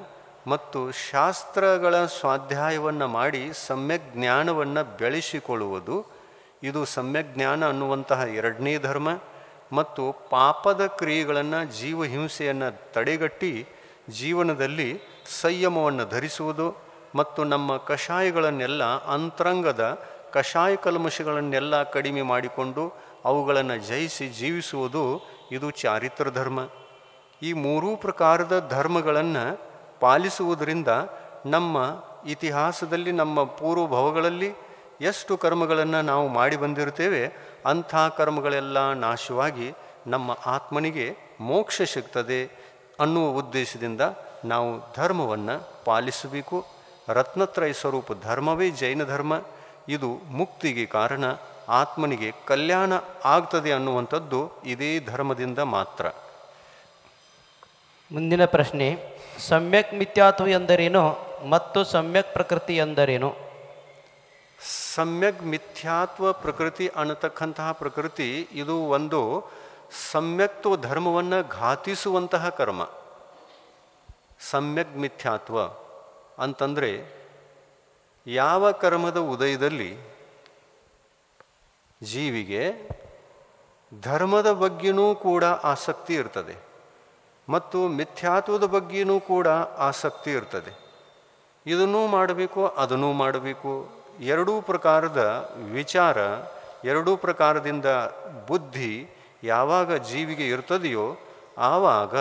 ಮತ್ತು ಶಾಸ್ತ್ರಗಳ ಸ್ವಾಧ್ಯಾಯವನ್ನು ಮಾಡಿ ಸಮ್ಯಕ್ ಜ್ಞಾನವನ್ನು ಬೆಳೆಸಿಕೊಳ್ಳುವುದು ಇದು ಸಮ್ಯಕ್ ಜ್ಞಾನ ಅನ್ನುವಂತಹ 2ನೇ ಧರ್ಮ. ಮತ್ತು ಪಾಪದ ಕ್ರಿಯೆಗಳನ್ನು, ಜೀವಹಿಂಸೆಯನ್ನು ತಡೆಗಟ್ಟಿ ಜೀವನದಲ್ಲಿ ಸಂಯಮವನ್ನು ಧರಿಸುವುದು ಮತ್ತು ನಮ್ಮ ಕಷಾಯಗಳನ್ನೆಲ್ಲ, ಅಂತರಂಗದ ಕಷಾಯ ಕಲ್ಮಶಗಳನ್ನೆಲ್ಲ ಕಡಿಮೆ ಮಾಡಿಕೊಂಡು ಅವುಗಳನ್ನು ಜಯಿಸಿ ಜೀವಿಸುವುದು ಇದು ಚಾರಿತ್ರ ಧರ್ಮ. ಈ 3 ಪ್ರಕಾರದ ಧರ್ಮಗಳನ್ನು ಪಾಲಿಸುವುದರಿಂದ ನಮ್ಮ ಇತಿಹಾಸದಲ್ಲಿ, ನಮ್ಮ ಪೂರ್ವಭವಗಳಲ್ಲಿ ಎಷ್ಟು ಕರ್ಮಗಳನ್ನು ನಾವು ಮಾಡಿ ಬಂದಿರ್ತೇವೆ ಅಂಥ ಕರ್ಮಗಳೆಲ್ಲ ನಾಶವಾಗಿ ನಮ್ಮ ಆತ್ಮನಿಗೆ ಮೋಕ್ಷ ಸಿಗ್ತದೆ ಅನ್ನುವ ಉದ್ದೇಶದಿಂದ ನಾವು ಧರ್ಮವನ್ನು ಪಾಲಿಸಬೇಕು. ರತ್ನತ್ರಯ ಸ್ವರೂಪ ಧರ್ಮವೇ ಜೈನ ಧರ್ಮ. ಇದು ಮುಕ್ತಿಗೆ ಕಾರಣ, ಆತ್ಮನಿಗೆ ಕಲ್ಯಾಣ ಆಗ್ತದೆ ಅನ್ನುವಂಥದ್ದು ಇದೇ ಧರ್ಮದಿಂದ ಮಾತ್ರ. ಮುಂದಿನ ಪ್ರಶ್ನೆ ಸಮ್ಯಕ್ ಮಿಥ್ಯಾತ್ವ ಎಂದರೇನು ಮತ್ತು ಸಮ್ಯಕ್ ಪ್ರಕೃತಿ ಎಂದರೇನು? ಸಮ್ಯಕ್ ಮಿಥ್ಯಾತ್ವ ಪ್ರಕೃತಿ ಅನ್ನತಕ್ಕಂತಹ ಪ್ರಕೃತಿ ಇದು ಒಂದು ಸಮ್ಯಕ್ತ್ವ ಧರ್ಮವನ್ನು ಘಾತಿಸುವಂತಹ ಕರ್ಮ. ಸಮ್ಯಕ್ ಮಿಥ್ಯಾತ್ವ ಅಂತಂದರೆ ಯಾವ ಕರ್ಮದ ಉದಯದಲ್ಲಿ ಜೀವಿಗೆ ಧರ್ಮದ ಬಗ್ಗೆನೂ ಕೂಡ ಆಸಕ್ತಿ ಇರ್ತದೆ ಮತ್ತು ಮಿಥ್ಯಾತ್ವದ ಬಗ್ಗೆನೂ ಕೂಡ ಆಸಕ್ತಿ ಇರ್ತದೆ. ಇದನ್ನೂ ಮಾಡಬೇಕು, ಅದನ್ನೂ ಮಾಡಬೇಕು. 2 ಪ್ರಕಾರದ ವಿಚಾರ, 2 ಪ್ರಕಾರದಿಂದ ಬುದ್ಧಿ ಯಾವಾಗ ಜೀವಿಗೆ ಇರ್ತದೆಯೋ ಆವಾಗ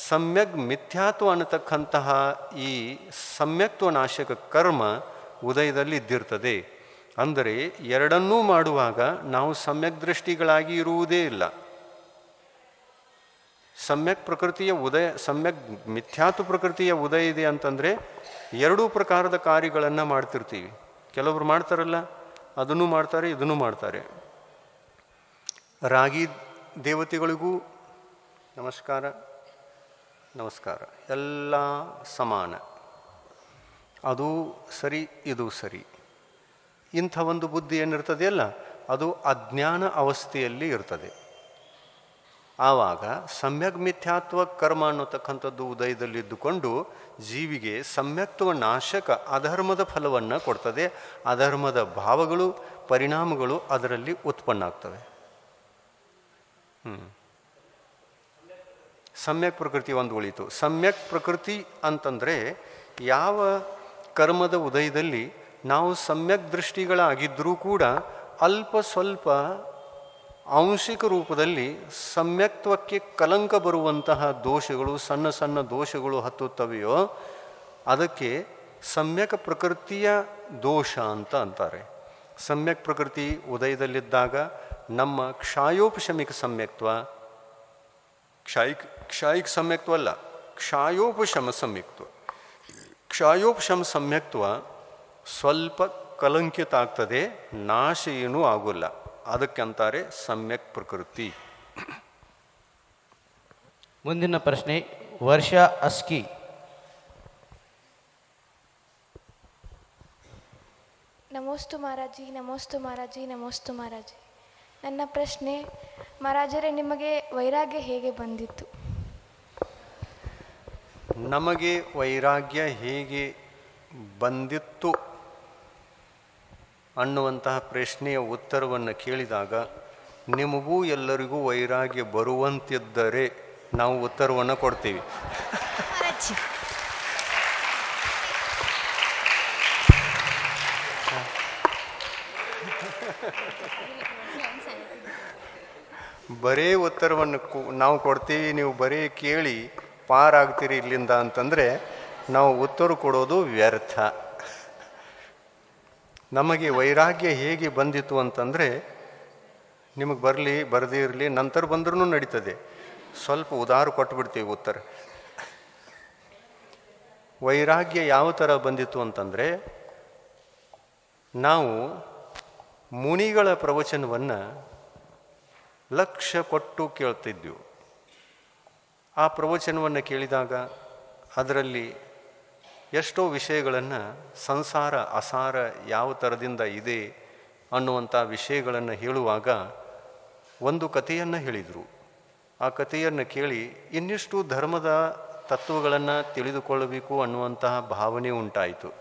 ಸಮ್ಯಕ್ ಮಿಥ್ಯಾತ್ವ ಅನ್ನತಕ್ಕಂತಹ ಈ ಸಮ್ಯಕ್ತ್ವ ನಾಶಕ ಕರ್ಮ ಉದಯದಲ್ಲಿ ಇದ್ದಿರ್ತದೆ. ಅಂದರೆ ಎರಡನ್ನೂ ಮಾಡುವಾಗ ನಾವು ಸಮ್ಯಕ್ ದೃಷ್ಟಿಗಳಾಗಿ ಇರುವುದೇ ಇಲ್ಲ. ಸಮ್ಯಕ್ ಪ್ರಕೃತಿಯ ಉದಯ, ಸಮ್ಯಕ್ ಮಿಥ್ಯಾತ್ವ ಪ್ರಕೃತಿಯ ಉದಯ ಇದೆ ಅಂತಂದರೆ 2 ಪ್ರಕಾರದ ಕಾರ್ಯಗಳನ್ನು ಮಾಡ್ತಿರ್ತೀವಿ. ಕೆಲವರು ಮಾಡ್ತಾರಲ್ಲ, ಅದನ್ನು ಮಾಡ್ತಾರೆ, ಇದನ್ನು ಮಾಡ್ತಾರೆ. ರಾಗಿ ದೇವತೆಗಳಿಗೂ ನಮಸ್ಕಾರ, ನಮಸ್ಕಾರ, ಎಲ್ಲ ಸಮಾನ, ಅದು ಸರಿ, ಇದು ಸರಿ. ಇಂಥ ಒಂದು ಬುದ್ಧಿ ಏನಿರ್ತದೆಯಲ್ಲ, ಅದು ಅಜ್ಞಾನ ಅವಸ್ಥೆಯಲ್ಲಿ ಇರ್ತದೆ. ಆವಾಗ ಸಮ್ಯಕ್ ಮಿಥ್ಯಾತ್ವ ಕರ್ಮ ಅನ್ನತಕ್ಕಂಥದ್ದು ಉದಯದಲ್ಲಿದ್ದುಕೊಂಡು ಜೀವಿಗೆ ಸಮ್ಯಕ್ತ್ವ ನಾಶಕ ಅಧರ್ಮದ ಫಲವನ್ನು ಕೊಡ್ತದೆ. ಅಧರ್ಮದ ಭಾವಗಳು, ಪರಿಣಾಮಗಳು ಅದರಲ್ಲಿ ಉತ್ಪನ್ನ ಆಗ್ತವೆ. ಸಮ್ಯಕ್ ಪ್ರಕೃತಿ ಒಂದು ಉಳಿತು. ಸಮ್ಯಕ್ ಪ್ರಕೃತಿ ಅಂತಂದರೆ ಯಾವ ಕರ್ಮದ ಉದಯದಲ್ಲಿ ನಾವು ಸಮ್ಯಕ್ ದೃಷ್ಟಿಗಳಾಗಿದ್ದರೂ ಕೂಡ ಅಲ್ಪ ಸ್ವಲ್ಪ ಆಂಶಿಕ ರೂಪದಲ್ಲಿ ಸಮ್ಯಕ್ತ್ವಕ್ಕೆ ಕಲಂಕ ಬರುವಂತಹ ದೋಷಗಳು, ಸಣ್ಣ ಸಣ್ಣ ದೋಷಗಳು ಹತ್ತುತ್ತವೆಯೋ ಅದಕ್ಕೆ ಸಮ್ಯಕ್ ಪ್ರಕೃತಿಯ ದೋಷ ಅಂತ ಅಂತಾರೆ. ಸಮ್ಯಕ್ ಪ್ರಕೃತಿ ಉದಯದಲ್ಲಿದ್ದಾಗ ನಮ್ಮ ಕ್ಷಾಯೋಪಶಮಿಕ ಸಮ್ಯಕ್ತ್ವ, ಕ್ಷಾಯಿಕ ಸಮ್ಯಕ್ತ್ವ ಅಲ್ಲ, ಕ್ಷಾಯೋಪಶಮ ಸಮ್ಯಕ್ತ್ವ, ಕ್ಷಾಯೋಪಶಮ ಸಮ್ಯಕ್ತ್ವ ಸ್ವಲ್ಪ ಕಲಂಕಿತ ಆಗ್ತದೆ, ನಾಶ ಏನೂ ಆಗೋಲ್ಲ. ಅದಕ್ಕಂತಾರೆ ಸಮ್ಯಕ್ ಪ್ರಕೃತಿ. ಮುಂದಿನ ಪ್ರಶ್ನೆ ವರ್ಷಾ ಅಸ್ಕಿ. ನಮೋಸ್ತು ಮಹಾರಾಜಿ, ನಮೋಸ್ತು ಮಹಾರಾಜಿ, ನಮೋಸ್ತು ಮಹಾರಾಜಿ. ನನ್ನ ಪ್ರಶ್ನೆ, ಮಹಾರಾಜರೇ, ನಿಮಗೆ ವೈರಾಗ್ಯ ಹೇಗೆ ಬಂದಿತ್ತು? ನಮಗೆ ವೈರಾಗ್ಯ ಹೇಗೆ ಬಂದಿತ್ತು ಅನ್ನುವಂತಹ ಪ್ರಶ್ನೆಯ ಉತ್ತರವನ್ನು ಕೇಳಿದಾಗ ನಿಮಗೂ ಎಲ್ಲರಿಗೂ ವೈರಾಗ್ಯ ಬರುವಂತಿದ್ದರೆ ನಾವು ಉತ್ತರವನ್ನು ಕೊಡ್ತೀವಿ. ಬರೇ ಉತ್ತರವನ್ನು ನಾವು ಕೊಡ್ತೀವಿ, ನೀವು ಬರೀ ಕೇಳಿ ಪಾರಾಗ್ತೀರಿ ಇಲ್ಲಿಂದ ಅಂತಂದರೆ ನಾವು ಉತ್ತರ ಕೊಡೋದು ವ್ಯರ್ಥ. ನಮಗೆ ವೈರಾಗ್ಯ ಹೇಗೆ ಬಂದಿತ್ತು ಅಂತಂದರೆ, ನಿಮಗೆ ಬರಲಿ ಬರದೇ ಇರಲಿ ನಂತರ ಬಂದ್ರೂ ನಡೀತದೆ, ಸ್ವಲ್ಪ ಉದಾರ ಕೊಟ್ಬಿಡ್ತೀವಿ ಉತ್ತರ. ವೈರಾಗ್ಯ ಯಾವ ಥರ ಬಂದಿತ್ತು ಅಂತಂದರೆ, ನಾವು ಮುನಿಗಳ ಪ್ರವಚನವನ್ನು ಲಕ್ಷ್ಯ ಕೊಟ್ಟು ಕೇಳ್ತಿದ್ವಿ. ಆ ಪ್ರವಚನವನ್ನು ಕೇಳಿದಾಗ ಅದರಲ್ಲಿ ಎಷ್ಟೋ ವಿಷಯಗಳನ್ನು ಸಂಸಾರ ಅಸಾರ ಯಾವ ಥರದಿಂದ ಇದೆ ಅನ್ನುವಂಥ ವಿಷಯಗಳನ್ನು ಹೇಳುವಾಗ ಒಂದು ಕಥೆಯನ್ನು ಹೇಳಿದರು. ಆ ಕಥೆಯನ್ನು ಕೇಳಿ ಇನ್ನಿಷ್ಟು ಧರ್ಮದ ತತ್ವಗಳನ್ನು ತಿಳಿದುಕೊಳ್ಳಬೇಕು ಅನ್ನುವಂತಹ ಭಾವನೆ ಉಂಟಾಯಿತು.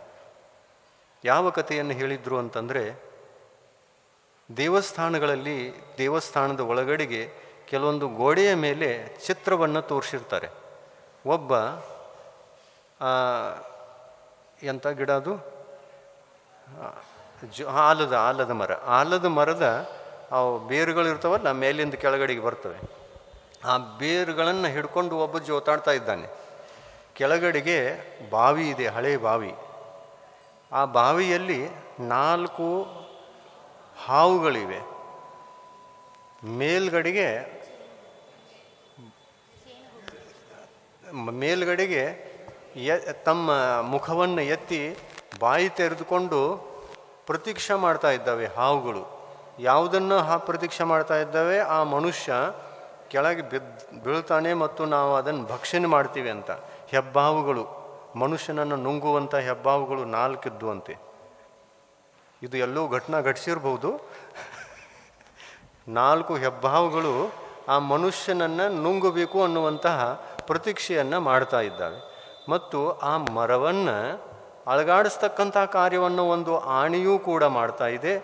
ಯಾವ ಕಥೆಯನ್ನು ಹೇಳಿದರು ಅಂತಂದರೆ, ದೇವಸ್ಥಾನಗಳಲ್ಲಿ ದೇವಸ್ಥಾನದ ಒಳಗಡೆಗೆ ಕೆಲವೊಂದು ಗೋಡೆಯ ಮೇಲೆ ಚಿತ್ರವನ್ನು ತೋರಿಸಿರ್ತಾರೆ. ಒಬ್ಬ ಎಂಥ ಗಿಡ ಅದು, ಆಲದ ಮರದ ಬೇರುಗಳಿರ್ತಾವಲ್ಲ ಮೇಲಿಂದ ಕೆಳಗಡೆಗೆ ಬರ್ತವೆ. ಆ ಬೇರುಗಳನ್ನು ಹಿಡ್ಕೊಂಡು ಒಬ್ಬ ಜೋತಾಡ್ತಾ ಇದ್ದಾನೆ. ಕೆಳಗಡೆಗೆ ಬಾವಿ ಇದೆ, ಹಳೆ ಬಾವಿ. ಆ ಬಾವಿಯಲ್ಲಿ 4 ಹಾವುಗಳಿವೆ. ಮೇಲ್ಗಡೆಗೆ ತಮ್ಮ ಮುಖವನ್ನು ಎತ್ತಿ ಬಾಯಿ ತೆರೆದುಕೊಂಡು ಪ್ರತೀಕ್ಷೆ ಮಾಡ್ತಾ ಇದ್ದಾವೆ ಹಾವುಗಳು. ಯಾವುದನ್ನು ಪ್ರತೀಕ್ಷೆ ಮಾಡ್ತಾ ಇದ್ದಾವೆ? ಆ ಮನುಷ್ಯ ಕೆಳಗೆ ಬೀಳ್ತಾನೆ ಮತ್ತು ನಾವು ಅದನ್ನು ಭಕ್ಷಣೆ ಮಾಡ್ತೀವಿ ಅಂತ. ಹೆಬ್ಬಾವುಗಳು, ಮನುಷ್ಯನನ್ನು ನುಂಗುವಂಥ ಹೆಬ್ಬಾವುಗಳು 4 ಇದ್ದುವಂತೆ. ಇದು ಎಲ್ಲೋ ಘಟಿಸಿರ್ಬೋದು. 4 ಹೆಬ್ಬಾವುಗಳು ಆ ಮನುಷ್ಯನನ್ನು ನುಂಗಬೇಕು ಅನ್ನುವಂತಹ ಪ್ರತೀಕ್ಷೆಯನ್ನು ಮಾಡ್ತಾ ಇದ್ದಾವೆ. ಮತ್ತು ಆ ಮರವನ್ನು ಅಳಗಾಡಿಸ್ತಕ್ಕಂಥ ಕಾರ್ಯವನ್ನು ಒಂದು ಆನೆಯೂ ಕೂಡ ಮಾಡ್ತಾ ಇದೆ.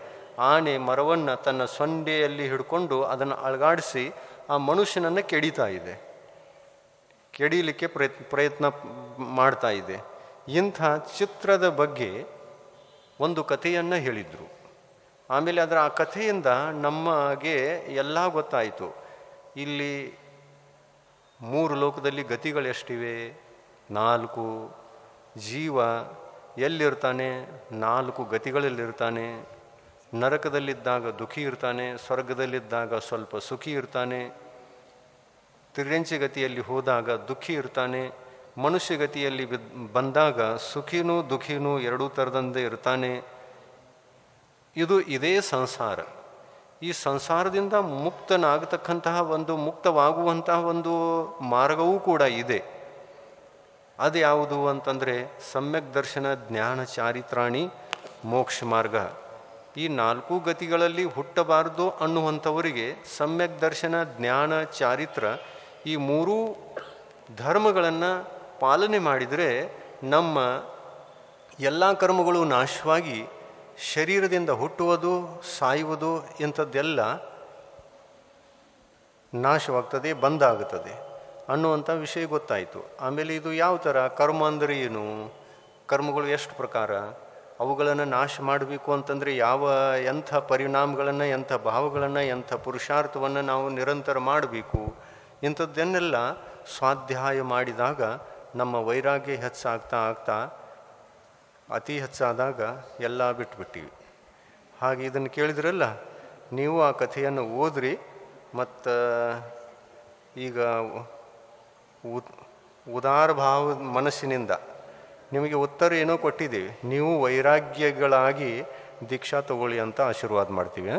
ಆನೆ ಮರವನ್ನು ತನ್ನ ಸೊಂಡೆಯಲ್ಲಿ ಹಿಡ್ಕೊಂಡು ಅದನ್ನು ಅಳಗಾಡಿಸಿ ಆ ಮನುಷ್ಯನನ್ನು ಕೆಡಿತಾ ಇದೆ, ಕೆಡೀಲಿಕ್ಕೆ ಪ್ರಯತ್ನ ಮಾಡ್ತಾ ಇದೆ. ಇಂಥ ಚಿತ್ರದ ಬಗ್ಗೆ ಒಂದು ಕಥೆಯನ್ನು ಹೇಳಿದರು. ಆಮೇಲೆ ಆ ಕಥೆಯಿಂದ ನಮಗೆ ಎಲ್ಲ ಗೊತ್ತಾಯಿತು. ಇಲ್ಲಿ 3 ಲೋಕದಲ್ಲಿ ಗತಿಗಳೆಷ್ಟಿವೆ? 4. ಜೀವ ಎಲ್ಲಿರ್ತಾನೆ? 4 ಗತಿಗಳಲ್ಲಿರ್ತಾನೆ. ನರಕದಲ್ಲಿದ್ದಾಗ ದುಃಖಿ ಇರ್ತಾನೆ, ಸ್ವರ್ಗದಲ್ಲಿದ್ದಾಗ ಸ್ವಲ್ಪ ಸುಖಿ ಇರ್ತಾನೆ, ತಿರ್ಯಂಚಿ ಗತಿಯಲ್ಲಿ ಹೋದಾಗ ದುಃಖಿ ಇರ್ತಾನೆ, ಮನುಷ್ಯ ಗತಿಯಲ್ಲಿ ಬಂದಾಗ ಸುಖಿನೂ ದುಃಖಿನೂ ಎರಡೂ ಥರದಂದೇ ಇರ್ತಾನೆ. ಇದೇ ಸಂಸಾರ. ಈ ಸಂಸಾರದಿಂದ ಮುಕ್ತನಾಗತಕ್ಕಂತಹ ಮುಕ್ತವಾಗುವಂತಹ ಒಂದು ಮಾರ್ಗವೂ ಕೂಡ ಇದೆ. ಅದು ಯಾವುದು ಅಂತಂದರೆ ಸಮ್ಯಕ್ ದರ್ಶನ ಜ್ಞಾನ ಚಾರಿತ್ರಾಣಿ ಮೋಕ್ಷ ಮಾರ್ಗ. ಈ 4 ಗತಿಗಳಲ್ಲಿ ಹುಟ್ಟಬಾರದು ಅನ್ನುವಂಥವರಿಗೆ ಸಮ್ಯಕ್ ದರ್ಶನ ಜ್ಞಾನ ಚಾರಿತ್ರ ಈ 3 ಧರ್ಮಗಳನ್ನು ಪಾಲನೆ ಮಾಡಿದರೆ ನಮ್ಮ ಎಲ್ಲ ಕರ್ಮಗಳು ನಾಶವಾಗಿ ಶರೀರದಿಂದ ಹುಟ್ಟುವುದು ಸಾಯುವುದು ಇಂಥದ್ದೆಲ್ಲ ನಾಶವಾಗ್ತದೆ, ಬಂದಾಗುತ್ತದೆ ಅನ್ನುವಂಥ ವಿಷಯ ಗೊತ್ತಾಯಿತು. ಆಮೇಲೆ ಇದು ಯಾವ ಥರ ಕರ್ಮ ಅಂದರೆ ಏನು, ಕರ್ಮಗಳು ಎಷ್ಟು ಪ್ರಕಾರ, ಅವುಗಳನ್ನು ನಾಶ ಮಾಡಬೇಕು ಅಂತಂದರೆ ಎಂಥ ಪರಿಣಾಮಗಳನ್ನು, ಎಂಥ ಭಾವಗಳನ್ನು, ಎಂಥ ಪುರುಷಾರ್ಥವನ್ನು ನಾವು ನಿರಂತರ ಮಾಡಬೇಕು, ಇಂಥದ್ದನ್ನೆಲ್ಲ ಸ್ವಾಧ್ಯಾಯ ಮಾಡಿದಾಗ ನಮ್ಮ ವೈರಾಗ್ಯ ಹೆಚ್ಚಾಗ್ತಾ ಅತಿ ಹೆಚ್ಚಾದಾಗ ಎಲ್ಲ ಬಿಟ್ಬಿಟ್ಟಿವಿ. ಹಾಗೆ ಇದನ್ನು ಕೇಳಿದ್ರಲ್ಲ, ನೀವು ಆ ಕಥೆಯನ್ನು ಓದ್ರಿ. ಮತ್ತು ಈಗ ಉದಾರ ಭಾವ ಮನಸ್ಸಿನಿಂದ ನಿಮಗೆ ಉತ್ತರ ಏನೋ ಕೊಟ್ಟಿದ್ದೀವಿ, ನೀವು ವೈರಾಗ್ಯಗಳಾಗಿ ದೀಕ್ಷಾ ತಗೊಳ್ಳಿ ಅಂತ ಆಶೀರ್ವಾದ ಮಾಡ್ತೀವಿ.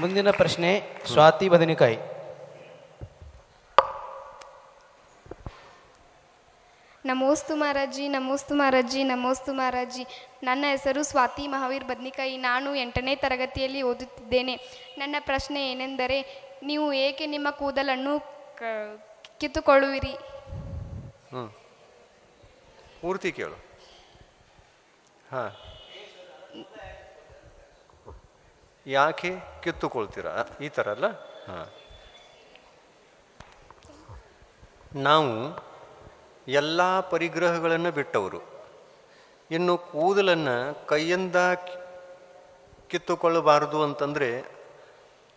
ಮುಂದಿನ ಪ್ರಶ್ನೆ ಸ್ವಾತಿ ಬದನೆಕಾಯಿ. ನಮೋಸ್ತು ಮಹಾರಾಜಿ, ನಮೋಸ್ತು ಮಹಾರಾಜಿ, ನಮೋಸ್ತು ಮಹಾರಾಜಿ. ನನ್ನ ಹೆಸರು ಸ್ವಾತಿ ಮಹಾವೀರ್ ಬದ್ನಿಕಾಯಿ. ನಾನು 8ನೇ ತರಗತಿಯಲ್ಲಿ ಓದುತ್ತಿದ್ದೇನೆ. ನನ್ನ ಪ್ರಶ್ನೆ ಏನೆಂದರೆ, ನೀವು ಏಕೆ ನಿಮ್ಮ ಕೂದಲನ್ನು ಕಿತ್ತುಕೊಳ್ಳುವಿರಿ? ಪೂರ್ತಿ ಕೇಳು. ಹಾಂ, ಯಾಕೆ ಕಿತ್ತುಕೊಳ್ತೀರಾ ಈ ಥರ ಅಲ್ಲ? ಹಾಂ, ನಾವು ಎಲ್ಲ ಪರಿಗ್ರಹಗಳನ್ನು ಬಿಟ್ಟವರು. ಇನ್ನು ಕೂದಲನ್ನು ಕೈಯಿಂದ ಕಿತ್ತುಕೊಳ್ಳಬಾರದು ಅಂತಂದರೆ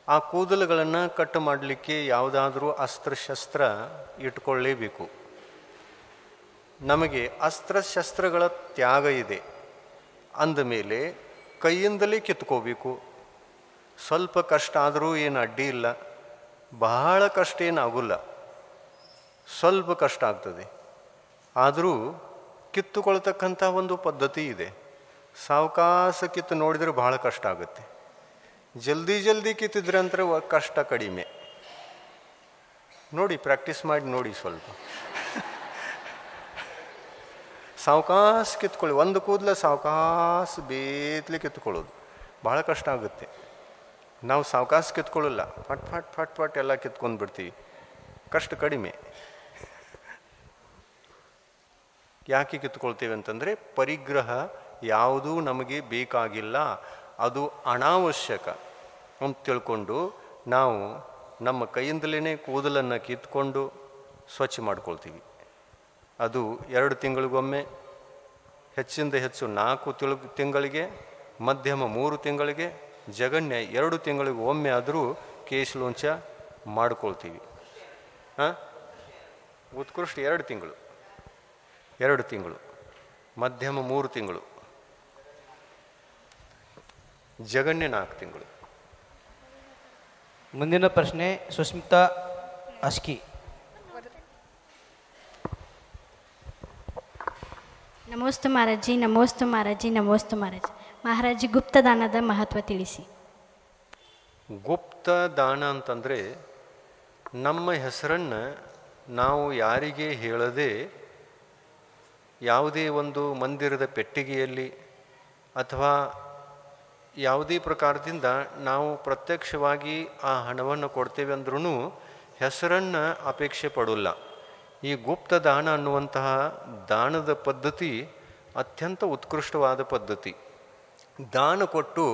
ಆ ಕೂದಲುಗಳನ್ನು ಕಟ್ ಮಾಡಲಿಕ್ಕೆ ಯಾವುದಾದ್ರೂ ಅಸ್ತ್ರಶಸ್ತ್ರ ಇಟ್ಕೊಳ್ಳೇಬೇಕು. ನಮಗೆ ಅಸ್ತ್ರಶಸ್ತ್ರಗಳ ತ್ಯಾಗ ಇದೆ ಅಂದಮೇಲೆ ಕೈಯಿಂದಲೇ ಕಿತ್ಕೋಬೇಕು. ಸ್ವಲ್ಪ ಕಷ್ಟ ಆದರೂ ಏನು ಅಡ್ಡಿ ಇಲ್ಲ, ಬಹಳ ಕಷ್ಟ ಏನಾಗೋಲ್ಲ, ಸ್ವಲ್ಪ ಕಷ್ಟ ಆಗ್ತದೆ. ಆದರೂ ಕಿತ್ತುಕೊಳ್ತಕ್ಕಂಥ ಒಂದು ಪದ್ಧತಿ ಇದೆ. ಸಾವಕಾಶ ಕಿತ್ತು ನೋಡಿದರೆ ಬಹಳ ಕಷ್ಟ ಆಗುತ್ತೆ. ಜಲ್ದಿ ಜಲ್ದಿ ಕಿತ್ತಿದ್ರೆ ಅಂದರೆ ಕಷ್ಟ ಕಡಿಮೆ. ನೋಡಿ, ಪ್ರಾಕ್ಟೀಸ್ ಮಾಡಿ ನೋಡಿ. ಸ್ವಲ್ಪ ಸಾವಕಾಶ ಕಿತ್ಕೊಳ್ಳಿ. ಒಂದು ಕೂದಲ ಸಾವಕಾಶ ಬೇತ್ಲಿ ಕಿತ್ಕೊಳ್ಳೋದು ಭಾಳ ಕಷ್ಟ ಆಗುತ್ತೆ. ನಾವು ಸಾವಕಾಶ ಕಿತ್ಕೊಳ್ಳಲ್ಲ, ಫಟ್ ಫಟ್ ಫಟ್ ಫಟ್ ಎಲ್ಲ ಕಿತ್ಕೊಂಡು ಬಿಡ್ತೀವಿ, ಕಷ್ಟ ಕಡಿಮೆ. ಯಾಕೆ ಕಿತ್ಕೊಳ್ತೇವೆ ಅಂತಂದರೆ ಪರಿಗ್ರಹ ಯಾವುದೂ ನಮಗೆ ಬೇಕಾಗಿಲ್ಲ, ಅದು ಅನಾವಶ್ಯಕ ಅಂತ ತಿಳ್ಕೊಂಡು ನಾವು ನಮ್ಮ ಕೈಯಿಂದಲೇ ಕೂದಲನ್ನು ಕಿತ್ಕೊಂಡು ಸ್ವಚ್ಛ ಮಾಡ್ಕೊಳ್ತೀವಿ. ಅದು 2 ತಿಂಗಳಿಗೊಮ್ಮೆ, ಹೆಚ್ಚಿಂದ ಹೆಚ್ಚು 4 ತಿಂಗಳಿಗೆ, ಮಧ್ಯಮ 3 ತಿಂಗಳಿಗೆ, ಜಗನ್ಯ 2 ತಿಂಗಳಿಗೆ ಒಮ್ಮೆ ಆದರೂ ಕೇಶಲೋಂಚ ಮಾಡ್ಕೊಳ್ತೀವಿ. ಉತ್ಕೃಷ್ಟ 2 ತಿಂಗಳು, ಮಧ್ಯಮ 3 ತಿಂಗಳು, ಜಗನ್ಯ 4 ತಿಂಗಳು. ಮುಂದಿನ ಪ್ರಶ್ನೆ ಸುಸ್ಮಿತಾ ಅಸ್ಕಿ. ನಮೋಸ್ತು ಮಹಾರಾಜಿ, ನಮೋಸ್ತು ಮಹಾರಾಜಿ, ನಮೋಸ್ತು ಮಹಾರಾಜಿ. ಮಹಾರಾಜಿ, ಗುಪ್ತದಾನದ ಮಹತ್ವ ತಿಳಿಸಿ. ಗುಪ್ತದಾನ ಅಂತಂದರೆ ನಮ್ಮ ಹೆಸರನ್ನು ನಾವು ಯಾರಿಗೆ ಹೇಳದೆ ಯಾವುದೇ ಒಂದು ಮಂದಿರದ ಪೆಟ್ಟಿಗೆಯಲ್ಲಿ ಅಥವಾ ಯಾವುದೇ ಪ್ರಕಾರದಿಂದ ನಾವು ಪ್ರತ್ಯಕ್ಷವಾಗಿ ಆ ಹಣವನ್ನು ಕೊಡ್ತೇವೆ ಅಂದ್ರೂ ಹೆಸರನ್ನು ಅಪೇಕ್ಷೆ ಪಡೋಲ್ಲ. ಈ ಗುಪ್ತದಾನ ಅನ್ನುವಂತಹ ದಾನದ ಪದ್ಧತಿ ಅತ್ಯಂತ ಉತ್ಕೃಷ್ಟವಾದ ಪದ್ಧತಿ. ದಾನ ಕೊಟ್ಟು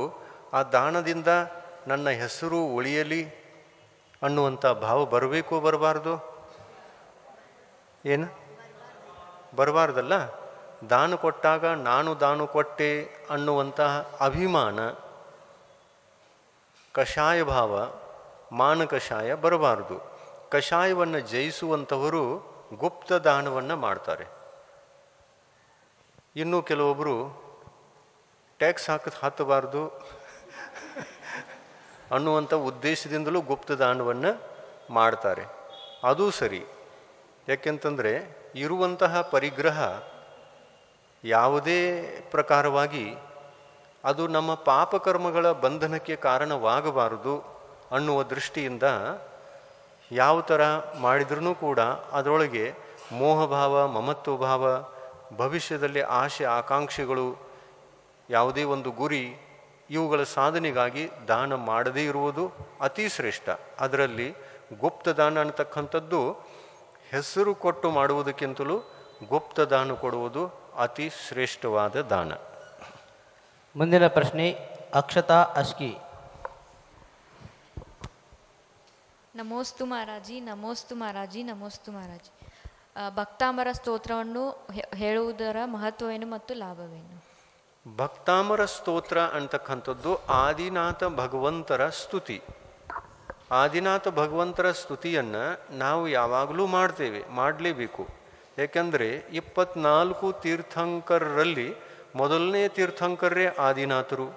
ಆ ದಾನದಿಂದ ನನ್ನ ಹೆಸರು ಉಳಿಯಲಿ ಅನ್ನುವಂಥ ಭಾವ ಬರಬೇಕು, ಬರಬಾರ್ದು? ಏನು ಬರಬಾರ್ದಲ್ಲ. ದಾನ ಕೊಟ್ಟಾಗ ನಾನು ದಾನ ಕೊಟ್ಟೆ ಅನ್ನುವಂತಹ ಅಭಿಮಾನ, ಕಷಾಯ ಭಾವ, ಮಾನ ಕಷಾಯ ಬರಬಾರ್ದು. ಕಷಾಯವನ್ನು ಜಯಿಸುವಂಥವರು ಗುಪ್ತದಾನವನ್ನು ಮಾಡ್ತಾರೆ. ಇನ್ನು ಕೆಲವೊಬ್ಬರು ಟ್ಯಾಕ್ಸ್ ಹತ್ತಬಾರ್ದು ಅನ್ನುವಂಥ ಉದ್ದೇಶದಿಂದಲೂ ಗುಪ್ತದಾನವನ್ನು ಮಾಡ್ತಾರೆ. ಅದೂ ಸರಿ. ಯಾಕೆಂತಂದರೆ ಇರುವಂತಹ ಪರಿಗ್ರಹ ಯಾವುದೇ ಪ್ರಕಾರವಾಗಿ ಅದು ನಮ್ಮ ಪಾಪಕರ್ಮಗಳ ಬಂಧನಕ್ಕೆ ಕಾರಣವಾಗಬಾರದು ಅನ್ನುವ ದೃಷ್ಟಿಯಿಂದ ಯಾವ ಥರ ಮಾಡಿದ್ರೂ ಕೂಡ ಅದರೊಳಗೆ ಮೋಹಭಾವ, ಮಮತ್ವಭಾವ, ಭವಿಷ್ಯದಲ್ಲಿ ಆಶೆ ಆಕಾಂಕ್ಷೆಗಳು, ಯಾವುದೇ ಒಂದು ಗುರಿ, ಇವುಗಳ ಸಾಧನೆಗಾಗಿ ದಾನ ಮಾಡದೇ ಇರುವುದು ಅತಿ ಶ್ರೇಷ್ಠ. ಅದರಲ್ಲಿ ಗುಪ್ತದಾನ ಅನ್ನತಕ್ಕಂಥದ್ದು ಹೆಸರು ಕೊಟ್ಟು ಮಾಡುವುದಕ್ಕಿಂತಲೂ ಗುಪ್ತದಾನ ಕೊಡುವುದು ಅತಿ ಶ್ರೇಷ್ಠವಾದ ದಾನ. ಮುಂದಿನ ಪ್ರಶ್ನೆ ಅಕ್ಷತಾ ಅಸ್ಕಿ. ನಮೋಸ್ತು ಮಹಾರಾಜಿ, ನಮೋಸ್ತು ಮಹಾರಾಜಿ, ನಮೋಸ್ತು ಮಹಾರಾಜಿ. ಭಕ್ತಾಮರ ಸ್ತೋತ್ರವನ್ನು ಹೇಳುವುದರ ಮಹತ್ವವೇನು ಮತ್ತು ಲಾಭವೇನು? ಭಕ್ತಾಮರ ಸ್ತೋತ್ರ ಅಂತಕ್ಕಂಥದ್ದು ಆದಿನಾಥ ಭಗವಂತರ ಸ್ತುತಿ. ಆದಿನಾಥ ಭಗವಂತರ ಸ್ತುತಿಯನ್ನು ನಾವು ಯಾವಾಗಲೂ ಮಾಡ್ತೇವೆ, ಮಾಡಲೇಬೇಕು. ಏಕೆಂದರೆ 24 ತೀರ್ಥಂಕರರಲ್ಲಿ ಮೊದಲನೇ ತೀರ್ಥಂಕರರೇ ಆದಿನಾಥರು.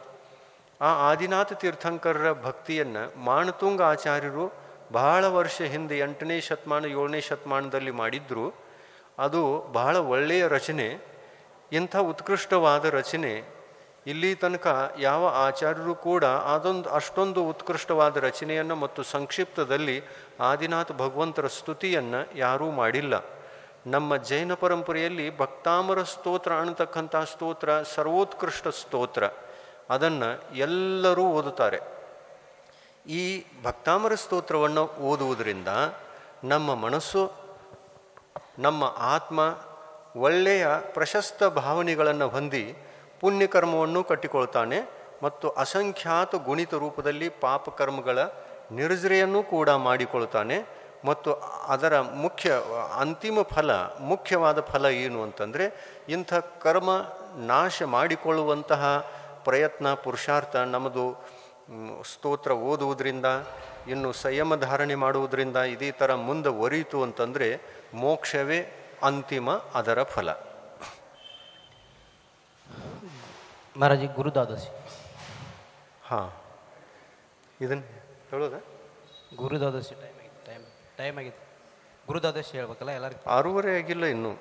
ಆ ಆದಿನಾಥ ತೀರ್ಥಂಕರರ ಭಕ್ತಿಯನ್ನು ಮಾಣತುಂಗ ಆಚಾರ್ಯರು ಬಹಳ ವರ್ಷ ಹಿಂದೆ 8ನೇ ಶತಮಾನ 7ನೇ ಶತಮಾನದಲ್ಲಿ ಮಾಡಿದ್ರು. ಅದು ಬಹಳ ಒಳ್ಳೆಯ ರಚನೆ. ಇಂಥ ಉತ್ಕೃಷ್ಟವಾದ ರಚನೆ ಇಲ್ಲಿ ತನಕ ಯಾವ ಆಚಾರ್ಯರು ಕೂಡ ಅಷ್ಟೊಂದು ಉತ್ಕೃಷ್ಟವಾದ ರಚನೆಯನ್ನು ಮತ್ತು ಸಂಕ್ಷಿಪ್ತದಲ್ಲಿ ಆದಿನಾಥ ಭಗವಂತರ ಸ್ತುತಿಯನ್ನು ಯಾರೂ ಮಾಡಿಲ್ಲ. ನಮ್ಮ ಜೈನ ಪರಂಪರೆಯಲ್ಲಿ ಭಕ್ತಾಮರ ಸ್ತೋತ್ರ ಅನ್ನತಕ್ಕಂಥ ಸ್ತೋತ್ರ ಸರ್ವೋತ್ಕೃಷ್ಟ ಸ್ತೋತ್ರ. ಅದನ್ನು ಎಲ್ಲರೂ ಓದುತ್ತಾರೆ. ಈ ಭಕ್ತಾಮರ ಸ್ತೋತ್ರವನ್ನು ಓದುವುದರಿಂದ ನಮ್ಮ ಮನಸ್ಸು, ನಮ್ಮ ಆತ್ಮ ಒಳ್ಳೆಯ ಪ್ರಶಸ್ತ ಭಾವನೆಗಳನ್ನು ಹೊಂದಿ ಪುಣ್ಯಕರ್ಮವನ್ನು ಕಟ್ಟಿಕೊಳ್ತಾನೆ ಮತ್ತು ಅಸಂಖ್ಯಾತ ಗುಣಿತ ರೂಪದಲ್ಲಿ ಪಾಪಕರ್ಮಗಳ ನಿರ್ಜರೆಯನ್ನು ಕೂಡ ಮಾಡಿಕೊಳ್ತಾನೆ. ಮತ್ತು ಅದರ ಅಂತಿಮ ಫಲ, ಮುಖ್ಯವಾದ ಫಲ ಏನು ಅಂತಂದರೆ, ಇಂಥ ಕರ್ಮ ನಾಶ ಮಾಡಿಕೊಳ್ಳುವಂತಹ ಪ್ರಯತ್ನ, ಪುರುಷಾರ್ಥ ನಮ್ಮದು ಸ್ತೋತ್ರ ಓದುವುದರಿಂದ, ಇನ್ನು ಸಂಯಮ ಧಾರಣೆ ಮಾಡುವುದರಿಂದ ಇದೇ ಥರ ಮುಂದುವರಿಯಿತು ಅಂತಂದರೆ ಮೋಕ್ಷವೇ ಅಂತಿಮ ಅದರ ಫಲ. ಮಹಾರಾಜಿ ಗುರುದಾದಶಿ. ಹಾಂ, ಇದನ್ನು ಹೇಳೋದ? ಗುರುದಾದಶಿ ಟೈಮ್ ಆಗಿದೆ. ಗುರುದಾದಶಿ ಹೇಳ್ಬೇಕಲ್ಲ ಎಲ್ಲರಿಗೂ. 6:30 ಆಗಿಲ್ಲ, ಇನ್ನು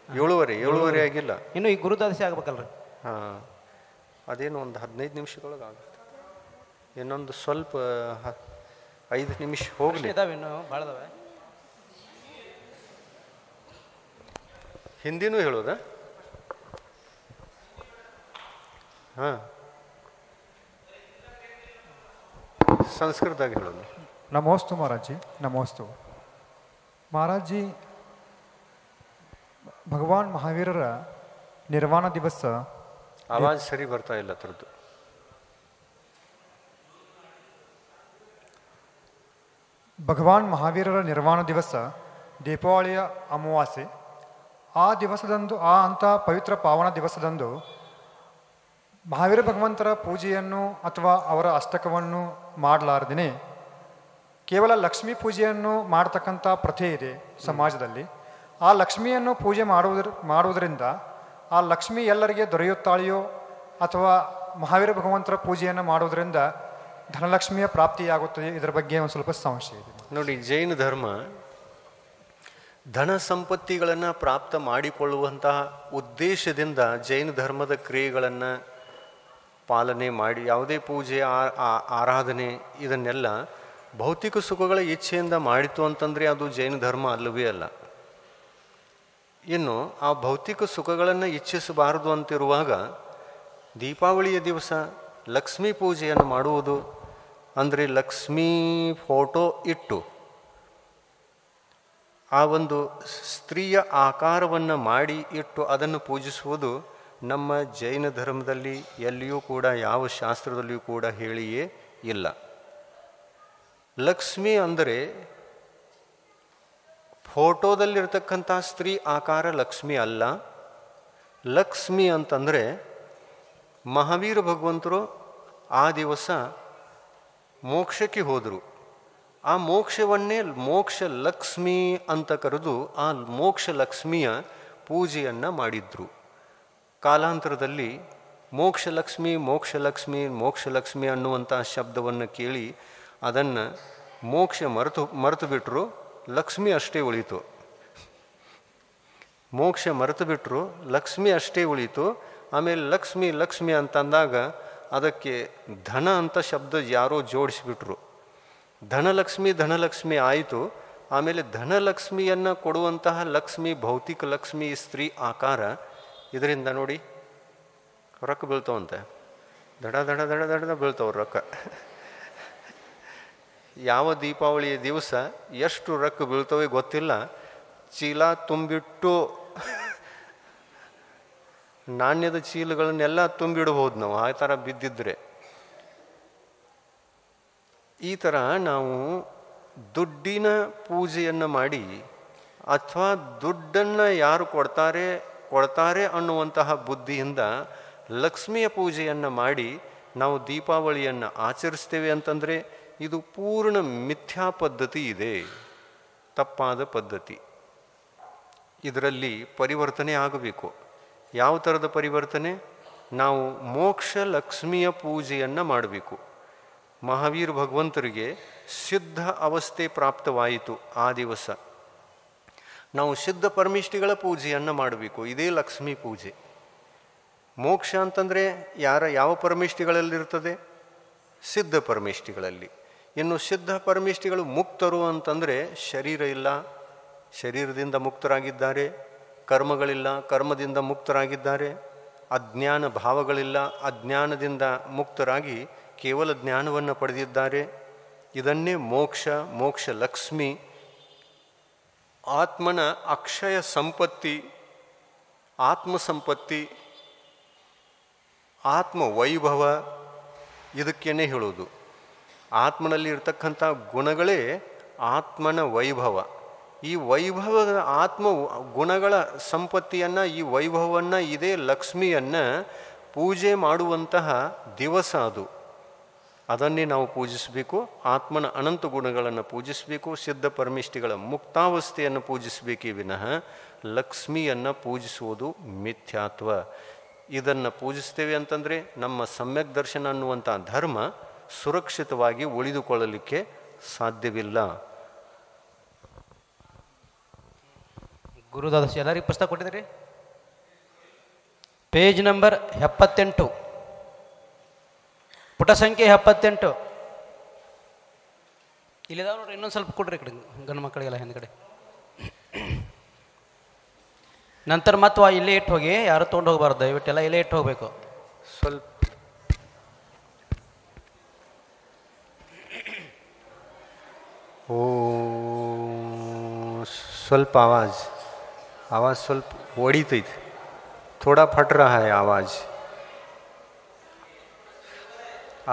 7:30 ಆಗಿಲ್ಲ. ಇನ್ನು ಈ ಗುರುದಾದಶಿ ಆಗ್ಬೇಕಲ್ರಿ? ಹಾಂ, ಅದೇನು ಒಂದು 15 ನಿಮಿಷದೊಳಗೆ ಆಗುತ್ತೆ. ಇನ್ನೊಂದು ಸ್ವಲ್ಪ 5 ನಿಮಿಷ ಹೋಗಲಿ. ಇದಾವೆ ಇನ್ನು ಭಾಳ ಇದಾವೆ. ಹಿಂದಿನೂ ಹೇಳೋದಾ? ಹಾಂ, ಸಂಸ್ಕೃತದಾಗ ಹೇಳೋದು. ನಮೋಸ್ತು ಮಹಾರಾಜಿ. ನಮೋಸ್ತು ಮಹಾರಾಜಿ. ಭಗವಾನ್ ಮಹಾವೀರರ ನಿರ್ವಾಣ ದಿವಸ. ಆವಾಜ್ ಸರಿ ಬರ್ತಾ ಇಲ್ಲ ಥರದ್ದು. ಭಗವಾನ್ ಮಹಾವೀರರ ನಿರ್ವಾಣ ದಿವಸ ದೀಪಾವಳಿಯ ಅಮಾವಾಸ್ಯೆ. ಆ ದಿವಸದಂದು, ಅಂಥ ಪವಿತ್ರ ಪಾವನ ದಿವಸದಂದು ಮಹಾವೀರ ಭಗವಂತರ ಪೂಜೆಯನ್ನು ಅಥವಾ ಅವರ ಅಷ್ಟಕವನ್ನು ಮಾಡಲಾರದೇನೆ ಕೇವಲ ಲಕ್ಷ್ಮೀ ಪೂಜೆಯನ್ನು ಮಾಡ್ತಕ್ಕಂಥ ಪ್ರಥೆ ಇದೆ ಸಮಾಜದಲ್ಲಿ. ಆ ಲಕ್ಷ್ಮಿಯನ್ನು ಪೂಜೆ ಮಾಡುವುದರಿಂದ ಆ ಲಕ್ಷ್ಮಿ ಎಲ್ಲರಿಗೆ ದೊರೆಯುತ್ತಾಳೆಯೋ ಅಥವಾ ಮಹಾವೀರ ಭಗವಂತರ ಪೂಜೆಯನ್ನು ಮಾಡುವುದರಿಂದ ಧನಲಕ್ಷ್ಮಿಯ ಪ್ರಾಪ್ತಿಯಾಗುತ್ತದೆ? ಇದರ ಬಗ್ಗೆ ಒಂದು ಸ್ವಲ್ಪ ಸಮಸ್ಯೆ ಇದೆ ನೋಡಿ. ಜೈನ ಧರ್ಮ ಧನ ಸಂಪತ್ತಿಗಳನ್ನು ಪ್ರಾಪ್ತ ಮಾಡಿಕೊಳ್ಳುವಂತಹ ಉದ್ದೇಶದಿಂದ ಜೈನ ಧರ್ಮದ ಕ್ರಿಯೆಗಳನ್ನು ಪಾಲನೆ ಮಾಡಿ, ಯಾವುದೇ ಪೂಜೆ, ಆರಾಧನೆ ಇದನ್ನೆಲ್ಲ ಭೌತಿಕ ಸುಖಗಳ ಇಚ್ಛೆಯಿಂದ ಮಾಡಿತು ಅಂತಂದರೆ ಅದು ಜೈನ ಧರ್ಮ ಅಲ್ಲವೇ ಅಲ್ಲ. ಇನ್ನು ಆ ಭೌತಿಕ ಸುಖಗಳನ್ನು ಇಚ್ಛಿಸಬಾರದು ಅಂತಿರುವಾಗ ದೀಪಾವಳಿಯ ದಿವಸ ಲಕ್ಷ್ಮೀ ಪೂಜೆಯನ್ನು ಮಾಡುವುದು ಅಂದರೆ ಲಕ್ಷ್ಮೀ ಫೋಟೋ ಇಟ್ಟು ಆ ಒಂದು ಸ್ತ್ರೀಯ ಆಕಾರವನ್ನು ಮಾಡಿ ಇಟ್ಟು ಅದನ್ನು ಪೂಜಿಸುವುದು ನಮ್ಮ ಜೈನ ಧರ್ಮದಲ್ಲಿ ಎಲ್ಲಿಯೂ ಕೂಡ, ಯಾವ ಶಾಸ್ತ್ರದಲ್ಲಿಯೂ ಕೂಡ ಹೇಳಿಯೇ ಇಲ್ಲ. ಲಕ್ಷ್ಮಿ ಅಂದರೆ ಫೋಟೋದಲ್ಲಿರ್ತಕ್ಕಂಥ ಸ್ತ್ರೀ ಆಕಾರ ಲಕ್ಷ್ಮಿ ಅಲ್ಲ. ಲಕ್ಷ್ಮಿ ಅಂತಂದರೆ ಮಹಾವೀರ ಭಗವಂತರು ಆ ದಿವಸ ಮೋಕ್ಷಕ್ಕೆ ಹೋದರು. ಆ ಮೋಕ್ಷವನ್ನೇ ಮೋಕ್ಷ ಲಕ್ಷ್ಮಿ ಅಂತ ಕರೆದು ಆ ಮೋಕ್ಷ ಲಕ್ಷ್ಮಿಯ ಪೂಜೆಯನ್ನು ಮಾಡಿದ್ರು. ಕಾಲಾಂತರದಲ್ಲಿ ಮೋಕ್ಷಲಕ್ಷ್ಮಿ ಮೋಕ್ಷಲಕ್ಷ್ಮಿ ಮೋಕ್ಷಲಕ್ಷ್ಮಿ ಅನ್ನುವಂಥ ಶಬ್ದವನ್ನು ಕೇಳಿ ಅದನ್ನು ಮೋಕ್ಷ ಮರೆತು ಬಿಟ್ಟರು, ಲಕ್ಷ್ಮಿ ಅಷ್ಟೇ ಉಳಿತು. ಮೋಕ್ಷ ಮರೆತು ಬಿಟ್ಟರು, ಲಕ್ಷ್ಮಿ ಅಷ್ಟೇ ಉಳಿತು. ಆಮೇಲೆ ಲಕ್ಷ್ಮಿ ಲಕ್ಷ್ಮಿ ಅಂತಂದಾಗ ಅದಕ್ಕೆ ಧನ ಅಂತ ಶಬ್ದ ಯಾರೋ ಜೋಡಿಸಿಬಿಟ್ರು. ಧನಲಕ್ಷ್ಮಿ ಧನಲಕ್ಷ್ಮಿ ಆಯಿತು. ಆಮೇಲೆ ಧನಲಕ್ಷ್ಮಿಯನ್ನು ಕೊಡುವಂತಹ ಲಕ್ಷ್ಮಿ ಭೌತಿಕ ಲಕ್ಷ್ಮಿ ಸ್ತ್ರೀ ಆಕಾರ. ಇದರಿಂದ ನೋಡಿ ರೊಕ್ಕ ಬೀಳ್ತಾವಂತೆ, ದಡ ದಡ ದಡ ದಡ ಬೀಳ್ತಾವ ರೊಕ್ಕ. ಯಾವ ದೀಪಾವಳಿಯ ದಿವಸ ಎಷ್ಟು ರೊಕ್ಕ ಬೀಳ್ತವೆ ಗೊತ್ತಿಲ್ಲ. ಚೀಲ ತುಂಬಿಟ್ಟು ನಾಣ್ಯದ ಚೀಲಗಳನ್ನೆಲ್ಲ ತುಂಬಿಡಬಹುದು ನಾವು, ಆ ಥರ ಬಿದ್ದಿದ್ರೆ. ಈ ಥರ ನಾವು ದುಡ್ಡಿನ ಪೂಜೆಯನ್ನು ಮಾಡಿ ಅಥವಾ ದುಡ್ಡನ್ನು ಯಾರು ಕೊಡ್ತಾರೆ ಅನ್ನುವಂತಹ ಬುದ್ಧಿಯಿಂದ ಲಕ್ಷ್ಮಿಯ ಪೂಜೆಯನ್ನು ಮಾಡಿ ನಾವು ದೀಪಾವಳಿಯನ್ನು ಆಚರಿಸ್ತೇವೆ ಅಂತಂದರೆ ಇದು ಪೂರ್ಣ ಮಿಥ್ಯಾ ಪದ್ಧತಿ ಇದೆ, ತಪ್ಪಾದ ಪದ್ಧತಿ. ಇದರಲ್ಲಿ ಪರಿವರ್ತನೆ ಆಗಬೇಕು. ಯಾವ ಥರದ ಪರಿವರ್ತನೆ? ನಾವು ಮೋಕ್ಷ ಲಕ್ಷ್ಮಿಯ ಪೂಜೆಯನ್ನು ಮಾಡಬೇಕು. ಮಹಾವೀರ ಭಗವಂತರಿಗೆ ಸಿದ್ಧ ಅವಸ್ಥೆ ಪ್ರಾಪ್ತವಾಯಿತು. ಆ ದಿವಸ ನಾವು ಸಿದ್ಧ ಪರಮಿಷ್ಠಿಗಳ ಪೂಜೆಯನ್ನು ಮಾಡಬೇಕು. ಇದೇ ಲಕ್ಷ್ಮೀ ಪೂಜೆ. ಮೋಕ್ಷ ಅಂತಂದರೆ ಯಾವ ಪರಮಿಷ್ಠಿಗಳಲ್ಲಿರ್ತದೆ? ಸಿದ್ಧ ಪರಮಿಷ್ಠಿಗಳಲ್ಲಿ. ಇನ್ನು ಸಿದ್ಧ ಪರಮಿಷ್ಠಿಗಳು ಮುಕ್ತರು ಅಂತಂದರೆ ಶರೀರ ಇಲ್ಲ, ಶರೀರದಿಂದ ಮುಕ್ತರಾಗಿದ್ದಾರೆ. ಕರ್ಮಗಳಿಲ್ಲ, ಕರ್ಮದಿಂದ ಮುಕ್ತರಾಗಿದ್ದಾರೆ. ಅಜ್ಞಾನ ಭಾವಗಳಿಲ್ಲ, ಅಜ್ಞಾನದಿಂದ ಮುಕ್ತರಾಗಿ ಕೇವಲ ಜ್ಞಾನವನ್ನು ಪಡೆದಿದ್ದಾರೆ. ಇದನ್ನೇ ಮೋಕ್ಷ, ಮೋಕ್ಷ ಲಕ್ಷ್ಮಿ, ಆತ್ಮನ ಅಕ್ಷಯ ಸಂಪತ್ತಿ, ಆತ್ಮ ಸಂಪತ್ತಿ, ಆತ್ಮ ವೈಭವ, ಇದಕ್ಕೇನೆ ಹೇಳೋದು. ಆತ್ಮನಲ್ಲಿ ಇರ್ತಕ್ಕಂಥ ಗುಣಗಳೇ ಆತ್ಮನ ವೈಭವ. ಈ ವೈಭವದ ಆತ್ಮ ಗುಣಗಳ ಸಂಪತ್ತಿಯನ್ನು, ಈ ವೈಭವವನ್ನು, ಇದೇ ಲಕ್ಷ್ಮಿಯನ್ನು ಪೂಜೆ ಮಾಡುವಂತಹ ದಿವಸ ಅದು. ಅದನ್ನೇ ನಾವು ಪೂಜಿಸಬೇಕು. ಆತ್ಮನ ಅನಂತ ಗುಣಗಳನ್ನು ಪೂಜಿಸಬೇಕು. ಸಿದ್ಧ ಪರಮಿಷ್ಠಿಗಳ ಮುಕ್ತಾವಸ್ಥೆಯನ್ನು ಪೂಜಿಸಬೇಕೇ ವಿನಃ ಲಕ್ಷ್ಮಿಯನ್ನು ಪೂಜಿಸುವುದು ಮಿಥ್ಯಾತ್ವ. ಇದನ್ನು ಪೂಜಿಸ್ತೇವೆ ಅಂತಂದರೆ ನಮ್ಮ ಸಮ್ಯಕ್ ದರ್ಶನ ಅನ್ನುವಂಥ ಧರ್ಮ ಸುರಕ್ಷಿತವಾಗಿ ಉಳಿದುಕೊಳ್ಳಲಿಕ್ಕೆ ಸಾಧ್ಯವಿಲ್ಲ. ಗುರುದಾಸ್ ಎಲ್ಲರಿಗೆ ಪುಸ್ತಕ ಕೊಟ್ಟಿದ್ದೀರಿ? ಪೇಜ್ ನಂಬರ್ 78, ಪುಟ ಸಂಖ್ಯೆ 78. ಇಲ್ಲಿದಾವ ನೋಡ್ರಿ, ಇನ್ನೊಂದು ಸ್ವಲ್ಪ ಕೊಡ್ರಿ ಈ ಕಡೆ ಗಂಡು ಮಕ್ಕಳಿಗೆಲ್ಲ ಹಿಂದ್ಗಡೆ. ನಂತರ ಮತ್ತೆ ಇಲ್ಲೇ ಇಟ್ಟು ಹೋಗಿ, ಯಾರು ತೊಗೊಂಡು ಹೋಗ್ಬಾರ್ದು, ದಯವಿಟ್ಟೆಲ್ಲ ಇಲ್ಲೇ ಇಟ್ಟು ಹೋಗ್ಬೇಕು. ಸ್ವಲ್ಪ ಸ್ವಲ್ಪ आवाज़ ಸ್ವಲ್ಪ ಹೊಡಿತೈತೆ. थोड़ा फट रहा है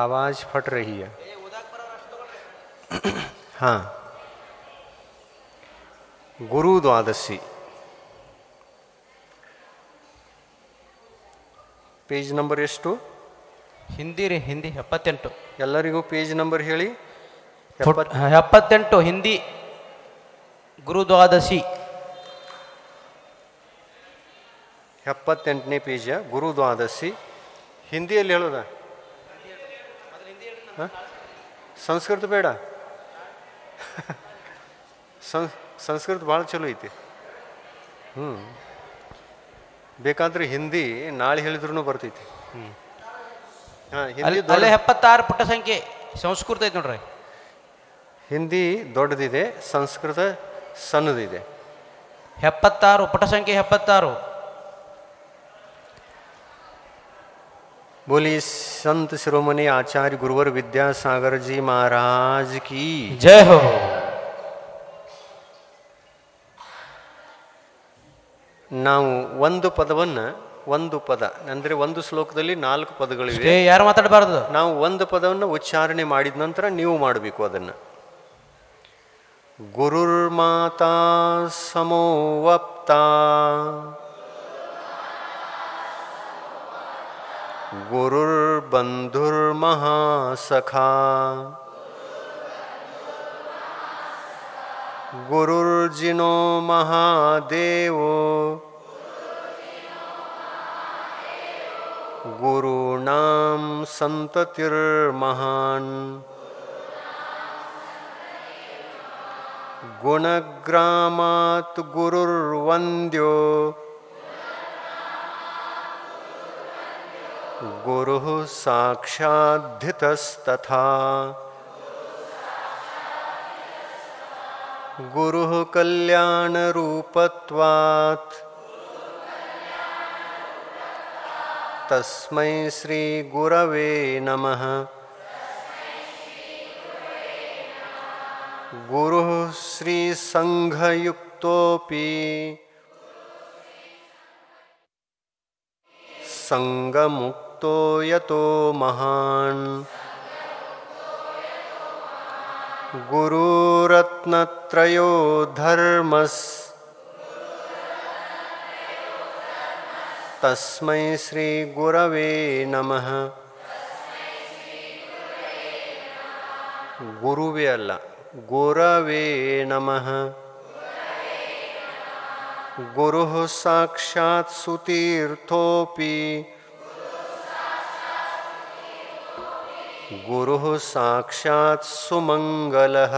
आवाज़ फट रही है. हाँ, ಗುರು ದ್ವಾದಶಿ ಪೇಜ್ ನಂಬರ್ ಎಷ್ಟು? ಹಿಂದಿ ರೀ, ಹಿಂದಿ 78. ಎಲ್ಲರಿಗೂ ಪೇಜ್ ನಂಬರ್ ಹೇಳಿ. 78 ಹಿಂದಿ, ಗುರು ದ್ವಾದಶಿ 78ನೇ ಪೇಜ ಗುರು ದ್ವಾದಶಿ. ಹಿಂದಿಯಲ್ಲಿ ಹೇಳೋದ? ಸಂಸ್ಕೃತ ಬೇಡ, ಸಂಸ್ಕೃತ ಭಾಳ ಚಲೋ ಐತಿ. ಬೇಕಾದ್ರೆ ಹಿಂದಿ ನಾಳೆ ಹೇಳಿದ್ರು ಬರ್ತೈತಿ. ಅಲ್ಲೇ 76 ಪುಟ ಸಂಖ್ಯೆ ಸಂಸ್ಕೃತ ಐತಿ ನೋಡ್ರಿ. ಹಿಂದಿ ದೊಡ್ಡದಿದೆ, ಸಂಸ್ಕೃತ ಸಣ್ಣದಿದೆ. 76 ಪುಟ ಸಂಖ್ಯೆ 76. बोलिए संत शिरोमणि आचार्य गुरुवर विद्यासागर जी महाराज की जय हो. ನಾವು ಒಂದು ಪದವನ್ನು, ಒಂದು ಪದ ಅಂದರೆ ಒಂದು ಶ್ಲೋಕದಲ್ಲಿ 4 ಪದಗಳಿವೆ. ಯಾರು ಮಾತಾಡಬಾರ್ದು. ನಾವು ಒಂದು ಪದವನ್ನು ಉಚ್ಚಾರಣೆ ಮಾಡಿದ ನಂತರ ನೀವು ಮಾಡಬೇಕು ಅದನ್ನು. ಗುರುರ್ಮಾತಾ ಸಮೋವಪ್ತಾ ಗುರುರ್ಬಂಧುರ್ಮಹಾಸಖಾ ಗುರುರ್ಜಿನೋ ಮಹಾದೇವೋ ಗುರುಣಾಂ ಸಂತತಿರ್ಮಹಾನ್ ಗುಣಗ್ರಾಮಾತ್ ಗುರುರ್ವಂದ್ಯೋ ಗುರುಃ ಸಾಕ್ಷಾದ್ಧಿತಸ್ತಥಾ ಗುರುಃ ಕಲ್ಯಾಣರೂಪತ್ವಾತ್ ತಸ್ಮೈ ಶ್ರೀ ಗುರವೇ ನಮಃ. ಗುರುಃ ಶ್ರೀ ಸಂಘಯುಕ್ತೋಪಿ ಸಂಘಮುಕ್ತೋ ಯತೋ ಮಹಾನ್. ಗುರುರತ್ನತ್ರಯೋ ಧರ್ಮಸ್ ತಸ್ಮೈ ಶ್ರೀ ಗುರವೇ ನಮಃ. ಗುರುವೇ ಅಲ್ಲ, ಗುರವೇ ನಮಃ. ಗುರುಃ ಸಾಕ್ಷಾತ್ ಸುತೀರ್ಥೋಪಿ ಗುರುಃ ಸಾಕ್ಷಾತ್ ಸುಮಂಗಲಃ.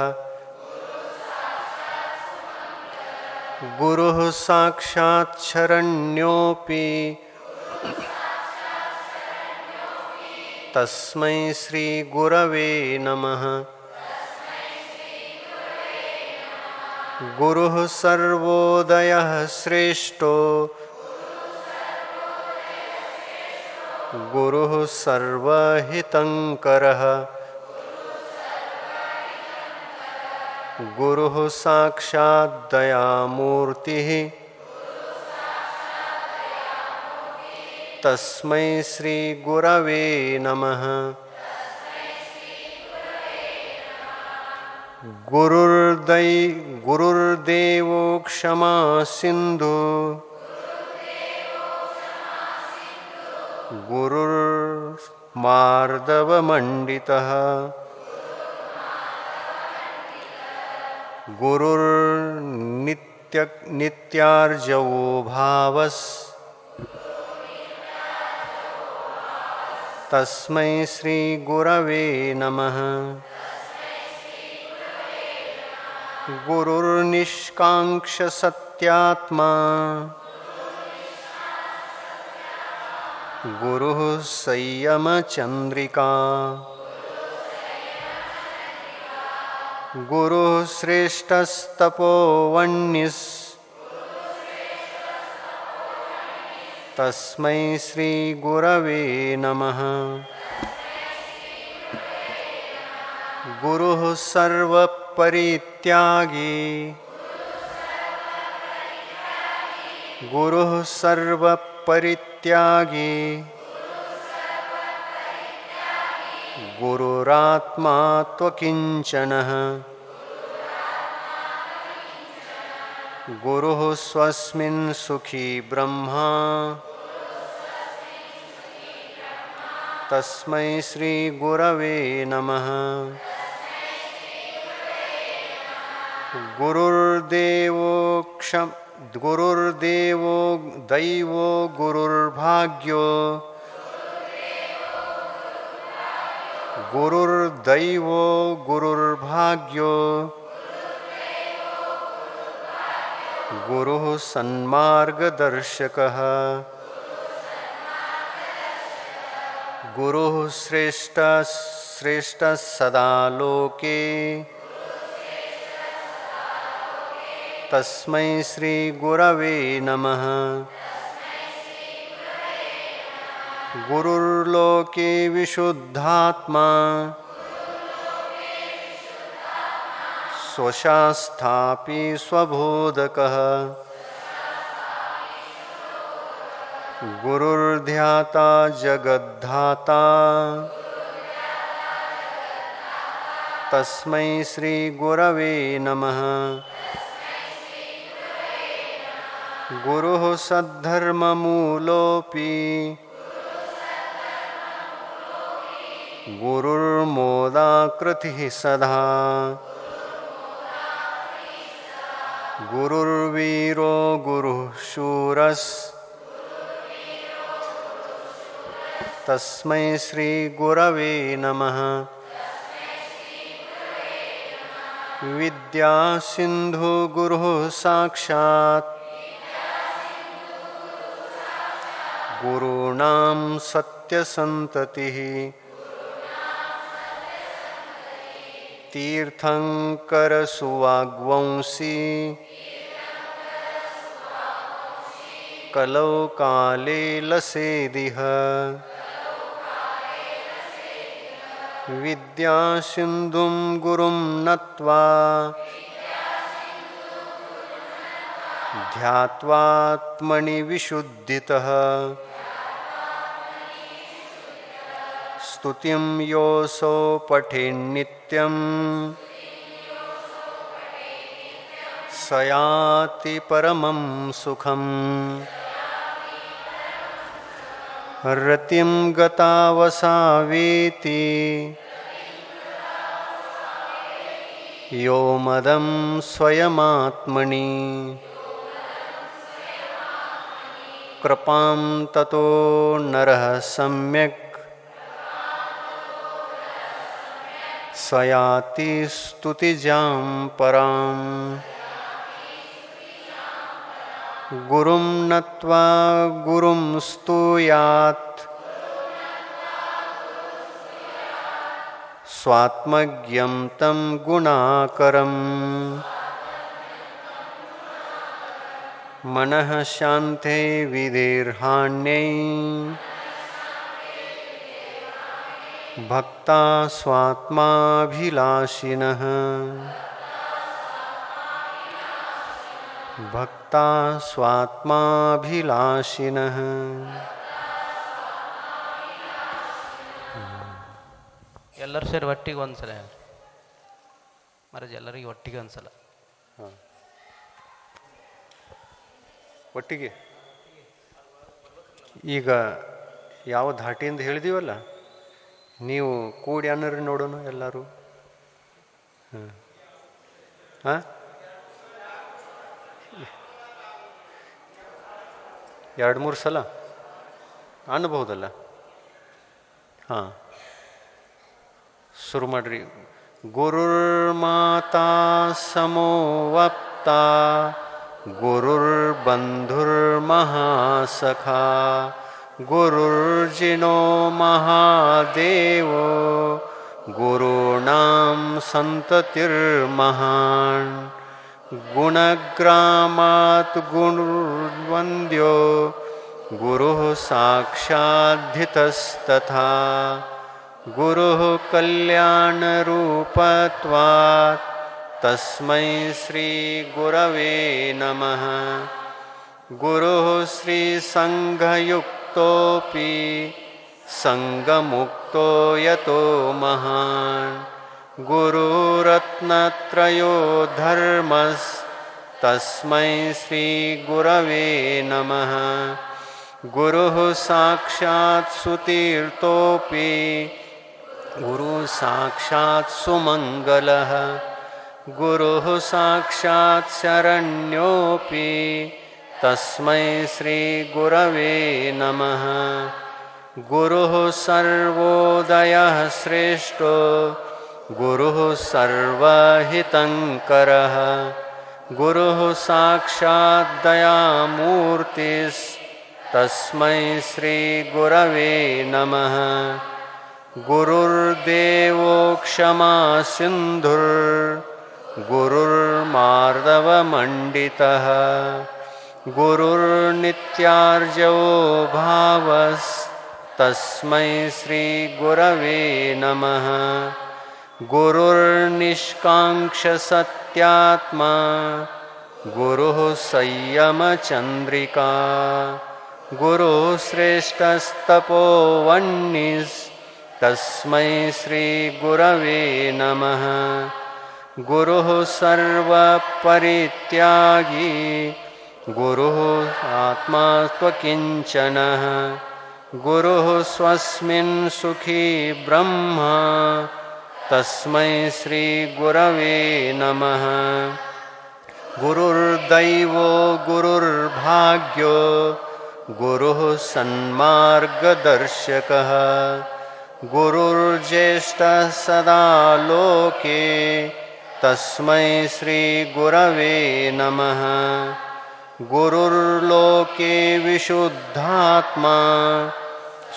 ಗುರುಃ ಸಾಕ್ಷಾತ್ ಶರಣ್ಯೋಪಿ ತಸ್ಮೈ ಶ್ರೀ ಗುರವೇ ನಮಃ. ಗುರುಃ ಸರ್ವೋದಯಃ ಶ್ರೇಷ್ಠೋ ಗುರುಃ ಸರ್ವಹಿತಂಕರಃ. गुरुः साक्षात् दयामूर्तिः तस्मै श्री गुरवे नमः। गुरुर्देवो क्षमा सिन्धु गुरुर्मार्दवमण्डितः नित्यार्जवो भावस् तस्मै श्री गुरवे नमः। गुरुर्निष्काङ्क्ष सत्यात्मा गुरुः संयमचन्द्रिका गुरुः श्रेष्ठस्तपोवन्निस् तस्मै श्री गुरवे नमः। गुरुः सर्वपरित्यागी गुरुः सर्वपरित्यागी गुरुरात्मा त्वकिञ्चनः गुरुः स्वस्मिन् सुखी ब्रह्मा तस्मै श्री गुरवे नमः। गुरुर्देवो दैवो गुरुर्भाग्यो गुरुर्दैवो गुरुर्भाग्यो गुरुः सन्मार्गदर्शकः गुरुः श्रेष्ठः सदा लोके तस्मै श्री गुरवे नमः। गुरुर्लोके विशुद्धात्मा स्वशास्थापि स्वबोधकः गुरुर्ध्याता जगद्धाता तस्मै श्री गुरवे नमः। गुरुः सद्धर्ममूलोऽपि गुरुर्मोदाकृतिः सदा गुरुर्वीरो गुरुः शूरस् तस्मै श्री गुरवे नमः। विद्या सिंधु गुरुः साक्षात् गुरूणां सत्यसन्ततिः तीर्थंकर सुवाग्वंसी कलौ काले लसेदिह विद्या सिंधुं गुरुं नत्वा ध्यात्वात्मनि विशुद्धितः स्तुतिं योऽसौ पठेन्नित्यं स याति परमं सुखम्। रतिं गतावसावेति यो मदं स्वयमात्मनि कृपां ततो नरः सम्यक् स याति स्तुतिजां पराम्। गुरुं नत्वा गुरुं स्तूयात् स्वात्मज्ञं तं गुणाकरम्। मनः शान्ते विदेर्हाण्यै भक्ता स्वात्माभिलाषिनः ಭಕ್ತಾ ಸ್ವಾತ್ಮಾಭಿಲಾಷಿನಃ ಎಲ್ಲರೂ ಸೇರಿ ಒಟ್ಟಿಗೆ ಒಂದ್ಸಲ ಮಹಾರಾಜ್, ಎಲ್ಲರಿಗೆ ಒಟ್ಟಿಗೆ ಒಂದ್ಸಲ. ಹಾಂ, ಒಟ್ಟಿಗೆ. ಈಗ ಯಾವ ಧಾಟಿಯಿಂದ ಹೇಳಿದೀವಲ್ಲ, ನೀವು ಕೂಡಿ ಅನ್ನರಿ ನೋಡೋಣ ಎಲ್ಲರೂ. ಹಾಂ ಹಾಂ, 2-3 ಸಲ ಅನ್ನಬಹುದಲ್ಲ. ಹಾಂ, ಶುರು ಮಾಡ್ರಿ. ಗುರುರ್ಮಾತಾ ಸಮೋವಪ್ತ ಗುರುರ್ಬಂಧುರ್ಮಹಾಸಖಾ ಗುರುರ್ಜಿನೋ ಮಹಾದೇವೋ ಗುರುಣಾಂ ಸಂತತಿರ್ಮಹಾನ್ ಗುಣಗ್ರಾಮಾತ್ ಗುರುರ್ವಂದ್ಯೋ ಗುರುಃ ಸಾಕ್ಷಾದ್ಧಿತಸ್ತಥಾ ಗುರುಃ ಕಲ್ಯಾಣರೂಪತ್ವಾತ್ ತಸ್ಮೈ ಶ್ರೀ ಗುರವೇ ನಮಃ. ಗುರುಃ ಶ್ರೀ ಸಂಘಯುಕ್ತೋಪಿ ಸಂಗಮುಕ್ತೋ ಯತೋ ಮಹಾನ್ ಗುರುರತ್ನತ್ರಯೋ ಧರ್ಮಸ್ ತಸ್ಮೈ ಶ್ರೀ ಗುರವೇ ನಮಃ. ಗುರುಃ ಸಾಕ್ಷಾತ್ ಸುತೀರ್ಥೋಪಿ ಗುರು ಸಾಕ್ಷಾತ್ ಸುಮಂಗಲಃ ಗುರುಃ ಸಾಕ್ಷಾತ್ ಶರಣ್ಯೋಪಿ ತಸ್ಮೈ ಶ್ರೀ ಗುರವೇ ನಮಃ. ಗುರುಃ ಸರ್ವೋದಯಃ ಶ್ರೇಷ್ಠೋ ಗುರುಃ ಸರ್ವಹಿತಂಕರಃ ಗುರುಃ ಸಾಕ್ಷಾತ್ ದಯಾಮೂರ್ತಿಸ್ ತಸ್ಮೈ ಶ್ರೀ ಗುರವೇ ನಮಃ. ಗುರುರ್ದೇವೋ ಕ್ಷಮಾ ಸಿಂಧುರ್ ಗುರುರ್ಮಾರ್ದವಮಂಡಿತಃ ಗುರುರ್ನಿತ್ಯಾರ್ಜೋ ಭಾವಸ್ ತಸ್ಮೈ ಶ್ರೀ ಗುರವೇ ನಮಃ. ಗುರುರ್ನಿಷ್ಕಾಂಕ್ಷ ಸತ್ಯಾತ್ಮ ಗುರುಃ ಸಂಯಮಚಂದ್ರಿಕಾ ಗುರುಃ ಶ್ರೇಷ್ಠಸ್ತಪೋವನ್ನಿಸ್ ತಸ್ಮೈ ಶ್ರೀ ಗುರವೇ ನಮಃ. ಗುರುಃ ಸರ್ವಪರಿತ್ಯಾಗಿ ಗುರುಃ ಆತ್ಮಾ ಸ್ವಕಿಂಚನಃ ಗುರುಃ ಸ್ವಸ್ಮಿನ್ ಸುಖೀ ಬ್ರಹ್ಮ ತಸ್ಮೈ ಶ್ರೀ ಗುರವೇ ನಮಃ. ಗುರುರ್ದೈವೋ ಗುರುರ್ಭಾಗ್ಯೋ ಗುರುಃ ಸನ್ಮಾರ್ಗದರ್ಶಕಃ ಗುರುರ್ಜ್ಯೇಷ್ಠಃ ಸದಾ ಲೋಕೆ ತಸ್ಮೈ ಶ್ರೀ ಗುರವೇ ನಮಃ. ಗುರುರ್ಲೋಕೆ ವಿಶುದ್ಧಾತ್ಮ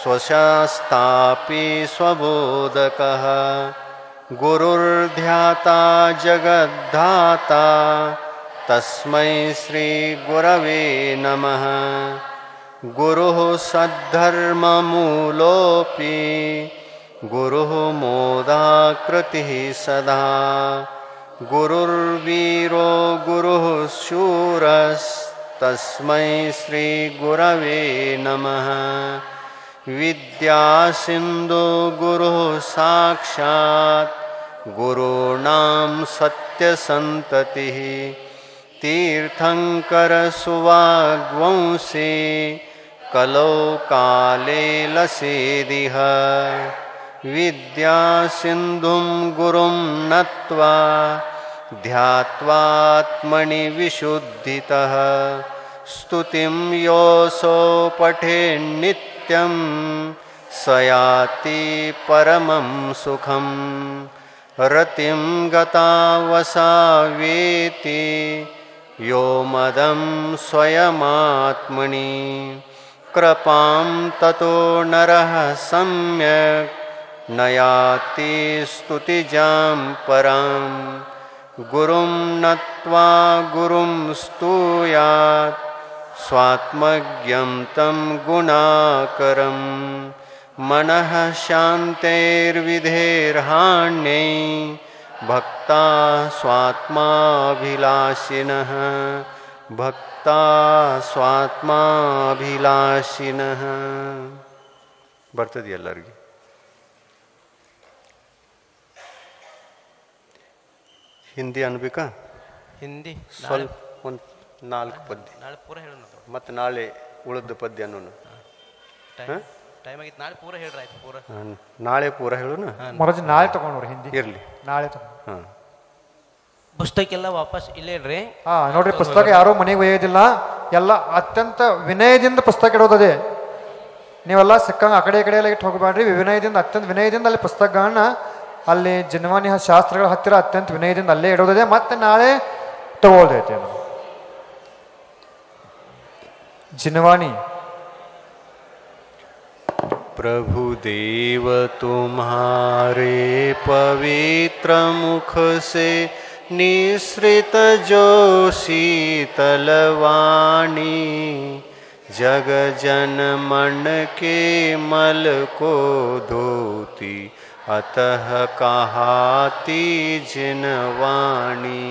ಸ್ವಶಾಸ್ತಾಪಿ ಸ್ವಬೋಧಕಃ ಗುರುರ್ಧ್ಯಾತಾ ಜಗದ್ಧಾತಾ ತಸ್ಮೈ ಶ್ರೀ ಗುರವೇ ನಮಃ. ಗುರುಃ ಸದ್ಧರ್ಮಮೂಲೋಪಿ ಗುರುಃ ಮೋದಾಕೃತಿಃ ಸದಾ ಗುರುರ್ವೀರೋ ಗುರುಃ ಶೂರಸ್ ತಸ್ಮೈ ಶ್ರೀ ಗುರವೇ ನಮಃ. ವಿದ್ಯಾಸಿಂಧು ಗುರುಃ ಸಾಕ್ಷಾತ್ ಗುರುಣಾಂ ಸತ್ಯಸಂತತಿಃ ತೀರ್ಥಂಕರ ಸುವಾಗ್ವಂಸಿ ಕಲೌ ಕಾಲೇ ಲಸೇದಿಹ. ವಿದ್ಯಾಸಿಂಧುಂ ಗುರುಂ ನತ್ವಾ ಧ್ಯಾತ್ವಾತ್ಮನಿ ವಿಶುದ್ಧಿತಃ ಸ್ತುತಿಂ ಯೋಸೋ ಪಠೇನ್ನಿತ್ಯಂ ಸಯಾತಿ ಪರಮಂ ಸುಖಂ. ರತಿಂ ಗತಾವಸಾವೇತಿ ಯೋ ಮದಂ ಸ್ವಯಮಾತ್ಮನಿ ಕೃಪಾಂ ತತೋ ನರಃ ಸಮ್ಯಕ್ ನಯಾತಿ ಸ್ತುತಿಜಾಂ ಪರಾಂ. ಗುರುಂ ನತ್ವಾ ಗುರುಂ ಸ್ತೂಯಾತ್ ಸ್ವಾತ್ಮಜ್ಞಂ ತಂ ಗುಣಾಕರಂ. ಮನಃ ಶಾಂತೈರ್ವಿಧೇರ್ಹಾಣ್ಯೈ ಭಕ್ತಾ ಸ್ವಾತ್ಮಾಭಿಲಾಷಿನಃ ಭಕ್ತಾ ಸ್ವಾತ್ಮಾಭಿಲಾಷಿನಃ. ಬರ್ತದೆ ಎಲ್ಲರಿಗೆ. ಹಿಂದಿ ಅನ್ಬೇಕಾ? ಹಿಂದಿ ಸ್ವಲ್ಪ ಒಂದು 4 ಪದ್ಯ ನಾಳೆ ಪೂರ ಹೇಳೋಣ. ಮತ್ತು ನಾಳೆ ಉಳಿದ ಪದ್ಯ ಅನ್ನೋನು. ಟೈಮ್ ಆಗಿತ್ತು, ನಾಳೆ ಪೂರ ಹೇಳ್ರಿ. ಆಯ್ತು ಪೂರ ನಾಳೆ ಪೂರ ಹೇಳೋಣ. ಮಹಾರಾಜ್ ನಾಳೆ ತಗೊಂಡ್ರಿ ಹಿಂದಿ ಇರಲಿ, ನಾಳೆ ತಗೊಂಡು. ಹಾಂ, ಪುಸ್ತಕ ಎಲ್ಲ ವಾಪಸ್ ಇಲ್ಲೇ ಇಡ್ರಿ. ನೋಡ್ರಿ, ಪುಸ್ತಕ ಯಾರೂ ಮನೆಗೆ ಒಯ್ಯೋದಿಲ್ಲ. ಎಲ್ಲ ಅತ್ಯಂತ ವಿನಯದಿಂದ ಪುಸ್ತಕ ಇಡೋದದೆ. ನೀವೆಲ್ಲ ಸಿಕ್ಕಂಗೆ ಆ ಕಡೆ ಈ ಕಡೆ ಎಲ್ಲ ಇಟ್ಟು ಹೋಗಬೇಡ್ರಿ. ವಿನಯದಿಂದ, ಅತ್ಯಂತ ವಿನಯದಿಂದ ಅಲ್ಲಿ ಪುಸ್ತಕಗಳನ್ನ ಅಲ್ಲಿ ಜನವಾನಿ ಶಾಸ್ತ್ರಗಳ ಹತ್ತಿರ ಅತ್ಯಂತ ವಿನಯದಿಂದ ಅಲ್ಲೇ ಇಡೋದಿದೆ. ಮತ್ತೆ ನಾಳೆ ತಗೊಳ್ದೈತೆ जिनवानी। प्रभु देव तुम्हारे पवित्र मुख से निसृत जो शीतल वाणी, जग जन मन के मल को धोती, अतः कहाती जिनवाणी।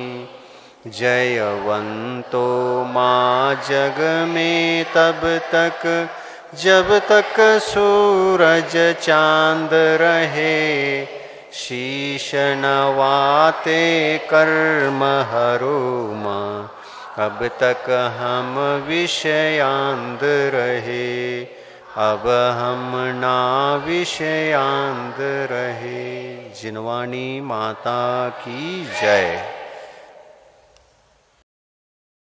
जयवंतो माँ जग में तब तक जब तक सूरज चांद रहे, शीश नवाते कर्म हरो माँ, अब तक हम विषयांद रहे, अब हम ना विषयांद रहे। जिनवानी माता की जय।